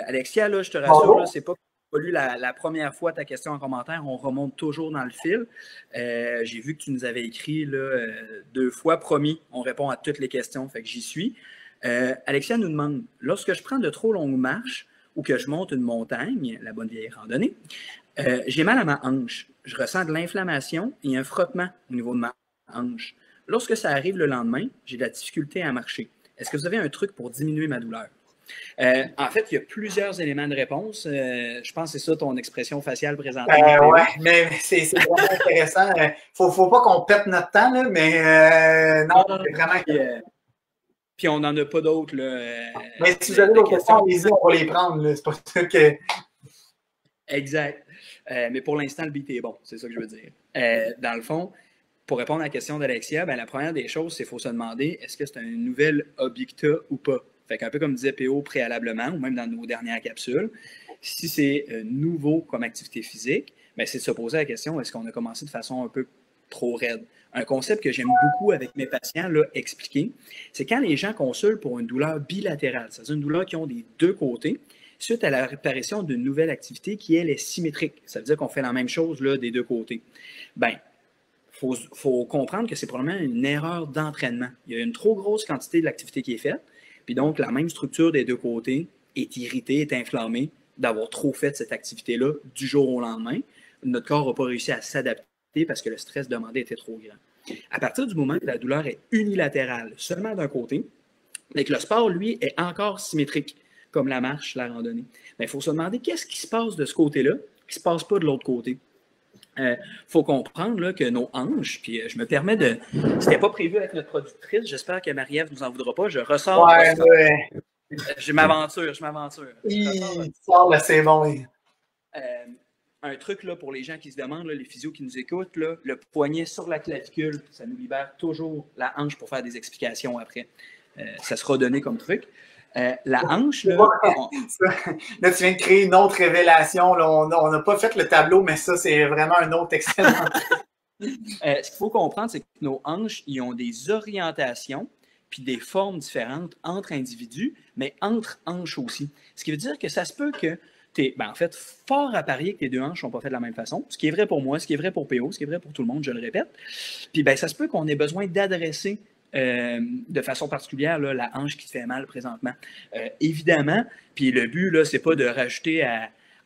Alexia, là, je te rassure, c'est pas que tu as lu la première fois ta question en commentaire. On remonte toujours dans le fil. J'ai vu que tu nous avais écrit là, 2 fois. Promis, on répond à toutes les questions. Fait que j'y suis. Alexia nous demande, lorsque je prends de trop longues marches ou que je monte une montagne, la bonne vieille randonnée, j'ai mal à ma hanche. Je ressens de l'inflammation et un frottement au niveau de ma hanche. Lorsque ça arrive le lendemain, j'ai de la difficulté à marcher. Est-ce que vous avez un truc pour diminuer ma douleur? En fait, il y a plusieurs éléments de réponse. Je pense que c'est ça ton expression faciale présentée. Oui, mais c'est vraiment intéressant. Faut pas qu'on pète notre temps, là, mais non, c'est vraiment... Puis on n'en a pas d'autres. Mais si vous avez d'autres questions, allez-y, on va les prendre. C'est pas ça que... Exact. Mais pour l'instant, le beat est bon. C'est ça que je veux dire. Dans le fond, pour répondre à la question d'Alexia, la première des choses, c'est qu'il faut se demander est-ce que c'est un nouvel Objecta ou pas? Fait qu'un peu comme disait PO préalablement, ou même dans nos dernières capsules, si c'est nouveau comme activité physique, c'est de se poser la question est-ce qu'on a commencé de façon un peu trop raide? Un concept que j'aime beaucoup avec mes patients là, expliquer, c'est quand les gens consultent pour une douleur bilatérale, c'est-à-dire une douleur qui ont des deux côtés, suite à l'apparition d'une nouvelle activité qui, elle, est symétrique. Ça veut dire qu'on fait la même chose là, des deux côtés. Faut comprendre que c'est probablement une erreur d'entraînement. Il y a une trop grosse quantité de l'activité qui est faite, puis donc la même structure des deux côtés est irritée, est inflammée d'avoir trop fait cette activité-là du jour au lendemain. Notre corps n'a pas réussi à s'adapter parce que le stress demandé était trop grand. À partir du moment que la douleur est unilatérale, seulement d'un côté, et que le sport, lui, est encore symétrique, comme la marche, la randonnée, il faut se demander qu'est-ce qui se passe de ce côté-là, qui ne se passe pas de l'autre côté. Faut comprendre là, que nos hanches, puis je me permets de. C'était pas prévu avec notre productrice, j'espère que Marie-Ève nous en voudra pas. Je ressors. Ouais, ouais. Je m'aventure, je m'aventure. Il sort là, c'est bon. Oui. Un truc là, pour les gens qui se demandent, là, les physios qui nous écoutent, là, le poignet sur la clavicule, ça nous libère toujours la hanche pour faire des explications après. Ça sera donné comme truc. La hanche, là, là, tu viens de créer une autre révélation. Là. On n'a pas fait le tableau, mais ça, c'est vraiment un autre excellent. Ce qu'il faut comprendre, c'est que nos hanches, ils ont des orientations puis des formes différentes entre individus, mais entre hanches aussi. Ce qui veut dire que ça se peut que tu es, en fait, fort à parier que tes deux hanches ne sont pas faites de la même façon. Ce qui est vrai pour moi, ce qui est vrai pour PO, ce qui est vrai pour tout le monde, je le répète. Puis ça se peut qu'on ait besoin d'adresser de façon particulière là, la hanche qui te fait mal présentement. Évidemment, puis le but, ce n'est pas de rajouter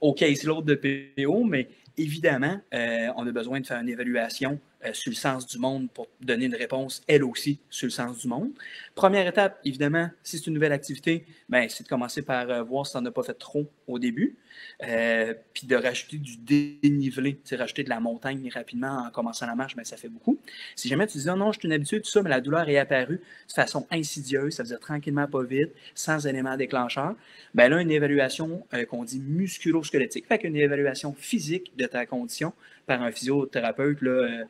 au caseload de PO, mais évidemment, on a besoin de faire une évaluation sur le sens du monde pour donner une réponse, elle aussi, sur le sens du monde. Première étape, évidemment, si c'est une nouvelle activité, c'est de commencer par voir si tu n'en as pas fait trop au début, puis de rajouter du dénivelé, rajouter de la montagne rapidement en commençant la marche, ça fait beaucoup. Si jamais tu dis non, je suis une habitude, tout ça, mais la douleur est apparue de façon insidieuse, ça veut dire tranquillement, pas vite, sans élément déclencheur, là, une évaluation qu'on dit musculo-squelettique, fait qu'une évaluation physique de ta condition par un physiothérapeute, là,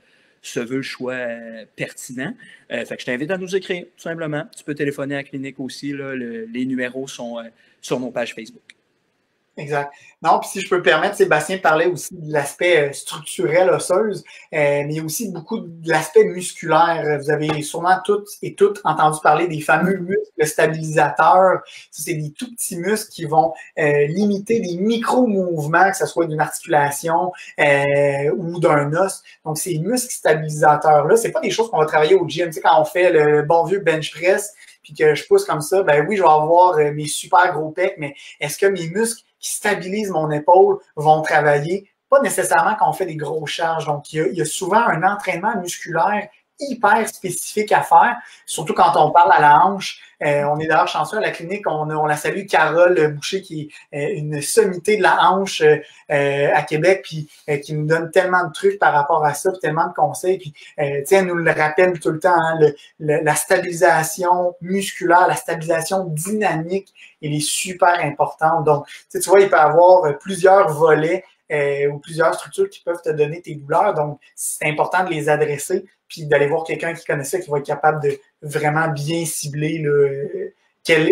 se veut le choix pertinent. Fait que je t'invite à nous écrire, tout simplement. Tu peux téléphoner à la clinique aussi. Là, les numéros sont sur nos pages Facebook. Exact. Non, puis si je peux me permettre, Sébastien parlait aussi de l'aspect structurel osseuse, mais il y a aussi beaucoup de l'aspect musculaire. Vous avez sûrement toutes et toutes entendu parler des fameux muscles stabilisateurs. C'est des tout petits muscles qui vont limiter des micro-mouvements, que ce soit d'une articulation ou d'un os. Donc, ces muscles stabilisateurs-là, c'est pas des choses qu'on va travailler au gym. Tu sais, quand on fait le bon vieux bench press, puis que je pousse comme ça, oui, je vais avoir mes super gros pecs, mais est-ce que mes muscles qui stabilisent mon épaule vont travailler? Pas nécessairement quand on fait des grosses charges. Donc, il y a souvent un entraînement musculaire hyper spécifique à faire, surtout quand on parle à la hanche. On est d'ailleurs chanceux à la clinique, on la salue, Carole Boucher, qui est une sommité de la hanche à Québec, puis qui nous donne tellement de trucs par rapport à ça, puis tellement de conseils. Puis, elle nous le rappelle tout le temps, hein, la stabilisation musculaire, la stabilisation dynamique, elle est super importante. Donc, tu vois, il peut y avoir plusieurs volets ou plusieurs structures qui peuvent te donner tes douleurs. Donc, c'est important de les adresser puis d'aller voir quelqu'un qui connaît ça, qui va être capable de vraiment bien cibler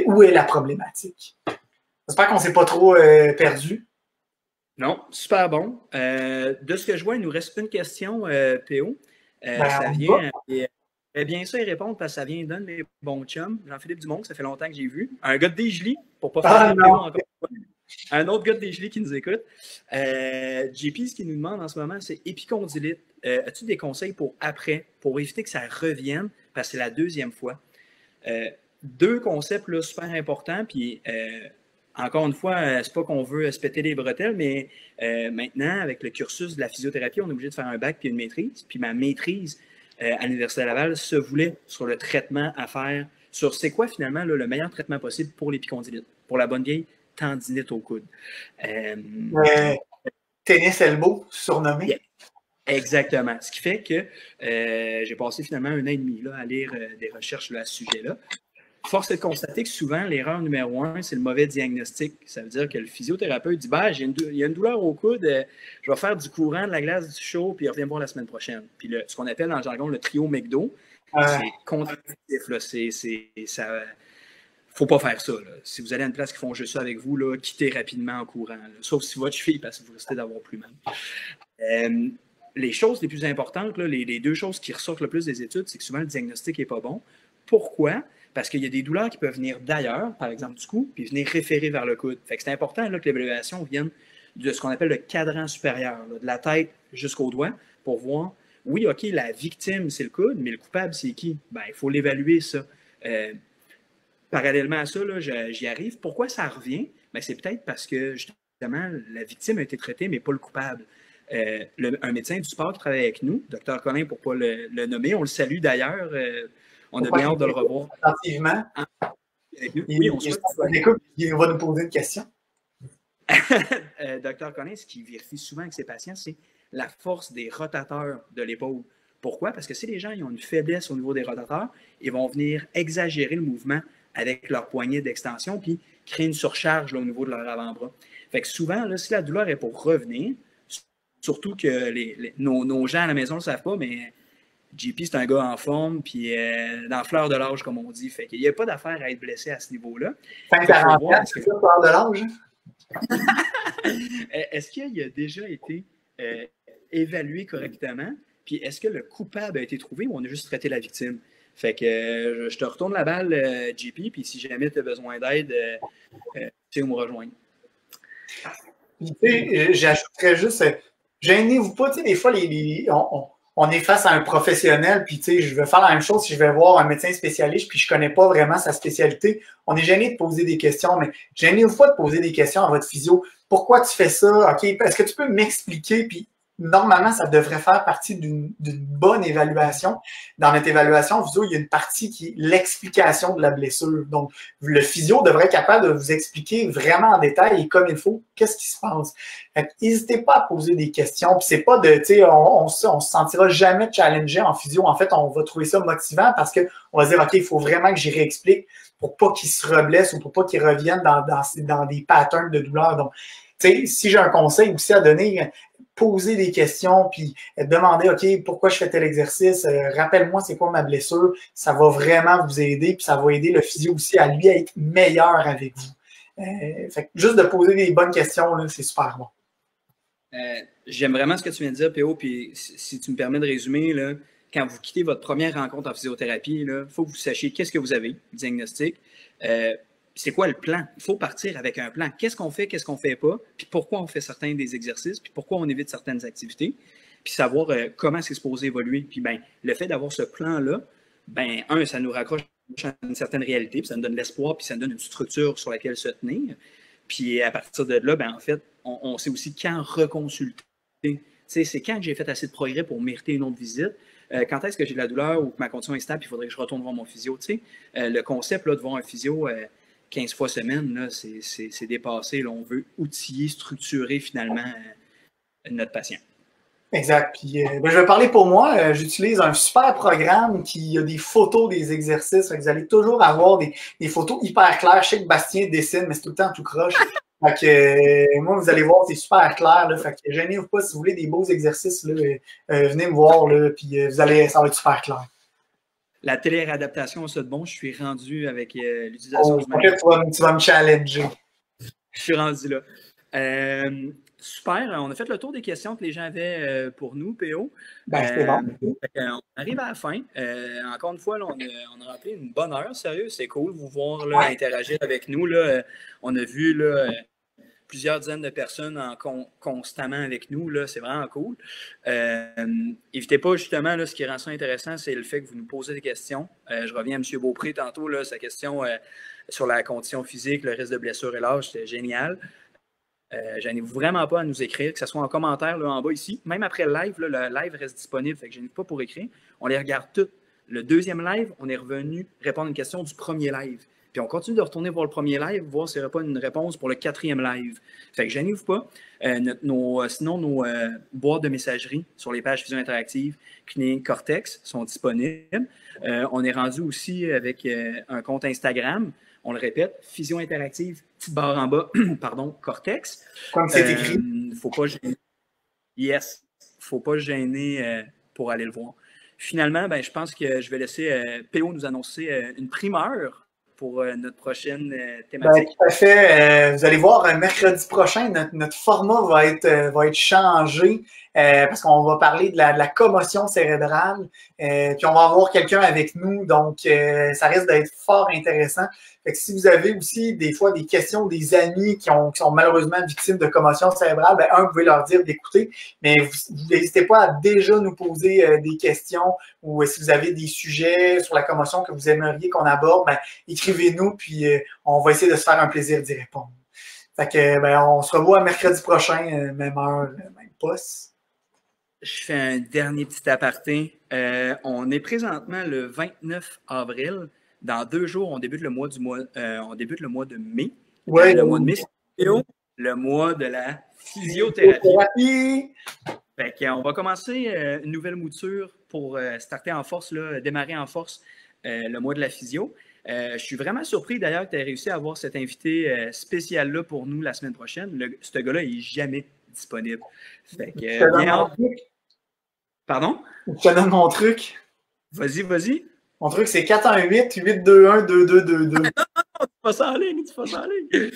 où est la problématique. J'espère qu'on ne s'est pas trop perdu. Non, super bon. De ce que je vois, il nous reste une question, PO. Ça vient... bien sûr, y répondre parce que ça vient d'un de mes bons chums, Jean-Philippe Dumont, que ça fait longtemps que j'ai vu. Un gars de Desjely, pour ne pas faire PO encore une fois. Un autre gars de Desjely qui nous écoute. JP, ce qu'il nous demande en ce moment, c'est épicondylite. As-tu des conseils pour après, pour éviter que ça revienne, parce que c'est la deuxième fois? Deux concepts là, super importants, puis encore une fois, c'est pas qu'on veut se péter les bretelles, mais maintenant, avec le cursus de la physiothérapie, on est obligé de faire un bac puis une maîtrise. Puis ma maîtrise à l'Université Laval se voulait sur le traitement à faire, sur c'est quoi finalement là, le meilleur traitement possible pour l'épicondylite, pour la bonne vieille tendinite au coude. Tennis elbow, surnommé. Yeah. Exactement. Ce qui fait que j'ai passé finalement 1 an et demi là, à lire des recherches là, à ce sujet-là. Force est de constater que souvent, l'erreur numéro 1, c'est le mauvais diagnostic. Ça veut dire que le physiothérapeute dit il y a une douleur au coude, je vais faire du courant, de la glace, du chaud, puis reviens voir la semaine prochaine. Puis ce qu'on appelle dans le jargon le trio McDo, c'est contre-indicatif. Ça faut pas faire ça. Là. Si vous allez à une place qui font juste ça avec vous, là, quittez rapidement en courant. Là. Sauf si votre cheville, parce que vous risquez d'avoir plus mal. Les choses les plus importantes, là, les deux choses qui ressortent le plus des études, c'est que souvent le diagnostic n'est pas bon. Pourquoi? Parce qu'il y a des douleurs qui peuvent venir d'ailleurs, par exemple du cou, puis venir référer vers le coude. Fait que c'est important là, que l'évaluation vienne de ce qu'on appelle le cadran supérieur, là, de la tête jusqu'au doigt, pour voir, oui, OK, la victime, c'est le coude, mais le coupable, c'est qui? Il faut l'évaluer, ça. Parallèlement à ça, là, j'y arrive. Pourquoi ça revient? C'est peut-être parce que, justement, la victime a été traitée, mais pas le coupable. un médecin du sport qui travaille avec nous, Dr Colin pour ne pas le nommer. On le salue d'ailleurs. On a bien hâte de le revoir. Attentivement. Oui, on souhaite. Il va nous poser une question. Dr Colin, ce qu'il vérifie souvent avec ses patients, c'est la force des rotateurs de l'épaule. Pourquoi? Parce que si les gens ils ont une faiblesse au niveau des rotateurs, ils vont venir exagérer le mouvement avec leur poignet d'extension puis créer une surcharge là, au niveau de leur avant-bras. Fait que souvent, là, si la douleur est pour revenir, surtout que nos gens à la maison ne le savent pas, mais JP, c'est un gars en forme, puis dans fleur de l'âge, comme on dit. Fait qu'il n'y a pas d'affaire à être blessé à ce niveau-là. Fin 40 ans, c'est ça, fleur de l'âge? Est-ce qu'il a déjà été évalué correctement? Puis est-ce que le coupable a été trouvé ou on a juste traité la victime? Fait que je te retourne la balle, JP, puis si jamais tu as besoin d'aide, tu sais où me rejoindre. J'ajouterais juste, gênez-vous pas, tu sais, des fois, on est face à un professionnel, puis tu sais, je vais faire la même chose si je vais voir un médecin spécialiste, puis je connais pas vraiment sa spécialité. On est gêné de poser des questions, mais gênez-vous pas de poser des questions à votre physio. Pourquoi tu fais ça? OK, est-ce que tu peux m'expliquer? Puis normalement, ça devrait faire partie d'une bonne évaluation. Dans notre évaluation physio, il y a une partie qui est l'explication de la blessure. Donc, le physio devrait être capable de vous expliquer vraiment en détail et comme il faut, qu'est-ce qui se passe. N'hésitez pas à poser des questions. Puis c'est pas de, tu sais, on se sentira jamais challengé en physio. En fait, on va trouver ça motivant parce que on va se dire, OK, il faut vraiment que j'y réexplique pour pas qu'ils se reblessent ou pour pas qu'ils reviennent dans des patterns de douleur. Donc, tu sais, si j'ai un conseil aussi à donner, poser des questions, puis demander, OK, pourquoi je fais tel exercice? Rappelle-moi, c'est quoi ma blessure? Ça va vraiment vous aider, puis ça va aider le physio aussi à lui à être meilleur avec vous. Fait que juste de poser des bonnes questions, c'est super bon. J'aime vraiment ce que tu viens de dire, PO, puis si tu me permets de résumer, là, quand vous quittez votre première rencontre en physiothérapie, il faut que vous sachiez qu'est-ce que vous avez, diagnostic. C'est quoi le plan? Il faut partir avec un plan. Qu'est-ce qu'on fait, qu'est-ce qu'on ne fait pas, puis pourquoi on fait certains des exercices, puis pourquoi on évite certaines activités, puis savoir comment c'est supposé évoluer. Puis ben, le fait d'avoir ce plan-là, ben, ça nous raccroche à une certaine réalité, puis ça nous donne l'espoir, puis ça nous donne une structure sur laquelle se tenir. Puis à partir de là, ben, en fait, on sait aussi quand reconsulter. C'est quand que j'ai fait assez de progrès pour mériter une autre visite. Quand est-ce que j'ai de la douleur ou que ma condition est stable, il faudrait que je retourne voir mon physio. Le concept là, de voir un physio 15 fois semaine, c'est dépassé. Là, on veut outiller, structurer finalement notre patient. Exact. Puis, je vais parler pour moi. J'utilise un super programme qui a des photos des exercices. Vous allez toujours avoir des photos hyper claires. Je sais que Bastien dessine, mais c'est tout le temps tout croche. Fait que, moi, vous allez voir, c'est super clair. Là, fait que gênez-vous pas si vous voulez des beaux exercices. Là, venez me voir, là, puis ça va être super clair. La télé-réadaptation, ça de bon, je suis rendu avec l'utilisation du même. Tu vas me challenger. Je suis rendu là. Super, on a fait le tour des questions que les gens avaient pour nous, PO. C'est bon. On arrive à la fin. Encore une fois, là, on a rappelé une bonne heure, sérieux, c'est cool vous voir là, interagir avec nous. Là. On a vu là, plusieurs dizaines de personnes constamment avec nous. C'est vraiment cool. Évitez pas, justement, là, ce qui rend ça intéressant, c'est le fait que vous nous posez des questions. Je reviens à M. Beaupré tantôt, là, sa question sur la condition physique, le risque de blessure et l'âge, c'était génial. Gênez-vous vraiment pas à nous écrire, que ce soit en commentaire là, en bas ici. Même après le live, là, le live reste disponible, fait que gênez-vous pas pour écrire. On les regarde toutes. Le deuxième live, on est revenu répondre à une question du premier live. Puis on continue de retourner voir le premier live, voir s'il n'y aurait pas une réponse pour le quatrième live. Fait que gênez-vous pas. Sinon, nos boîtes de messagerie sur les pages Physio Interactive, Clinique Cortex sont disponibles. On est rendu aussi avec un compte Instagram. On le répète, Physio Interactive, petite barre en bas, pardon, Cortex. Comme c'est écrit. Faut pas gêner. Yes, faut pas gêner pour aller le voir. Finalement, ben, je pense que je vais laisser PO nous annoncer une primeur pour notre prochaine thématique. Tout à fait. Vous allez voir, mercredi prochain, notre format va être changé parce qu'on va parler de la commotion cérébrale. Puis on va avoir quelqu'un avec nous, donc ça risque d'être fort intéressant. Fait que si vous avez aussi des fois des questions des amis qui sont malheureusement victimes de commotion cérébrale, ben vous pouvez leur dire d'écouter, mais vous n'hésitez pas à déjà nous poser des questions ou si vous avez des sujets sur la commotion que vous aimeriez qu'on aborde, ben écrivez-nous, puis on va essayer de se faire un plaisir d'y répondre. Fait que on se revoit mercredi prochain, même heure, même poste. je fais un dernier petit aparté. On est présentement le 29 avril. Dans 2 jours, on débute le mois de mai. Ouais, Le mois de mai, c'est le mois de la physiothérapie. Fait qu'on va commencer une nouvelle mouture pour starter en force, là, démarrer en force le mois de la physio. Je suis vraiment surpris d'ailleurs que tu aies réussi à avoir cet invité spécial-là pour nous la semaine prochaine. Ce gars-là, il n'est jamais disponible. Fait que, Pardon? Je te donne mon truc. Vas-y, vas-y. Mon truc, c'est 418-821-2222. Tu vas s'en ligne, tu vas s'en ligne.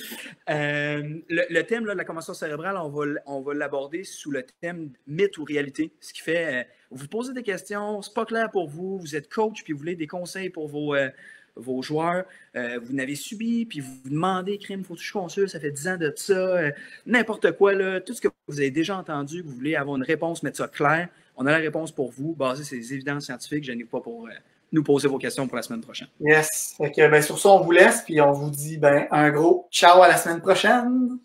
Le thème là, de la commotion cérébrale, on va l'aborder sous le thème mythe ou réalité. Ce qui fait, vous posez des questions, c'est pas clair pour vous, vous êtes coach puis vous voulez des conseils pour vos joueurs, vous n'avez subi, puis vous vous demandez, crime, faut que je consulte, ça fait 10 ans de ça, n'importe quoi, là, tout ce que vous avez déjà entendu, que vous voulez avoir une réponse, mettre ça clair, on a la réponse pour vous, basée sur les évidences scientifiques, je n'ai pas pour nous poser vos questions pour la semaine prochaine. Yes. Fait que, sur ça, on vous laisse, puis on vous dit un gros ciao à la semaine prochaine.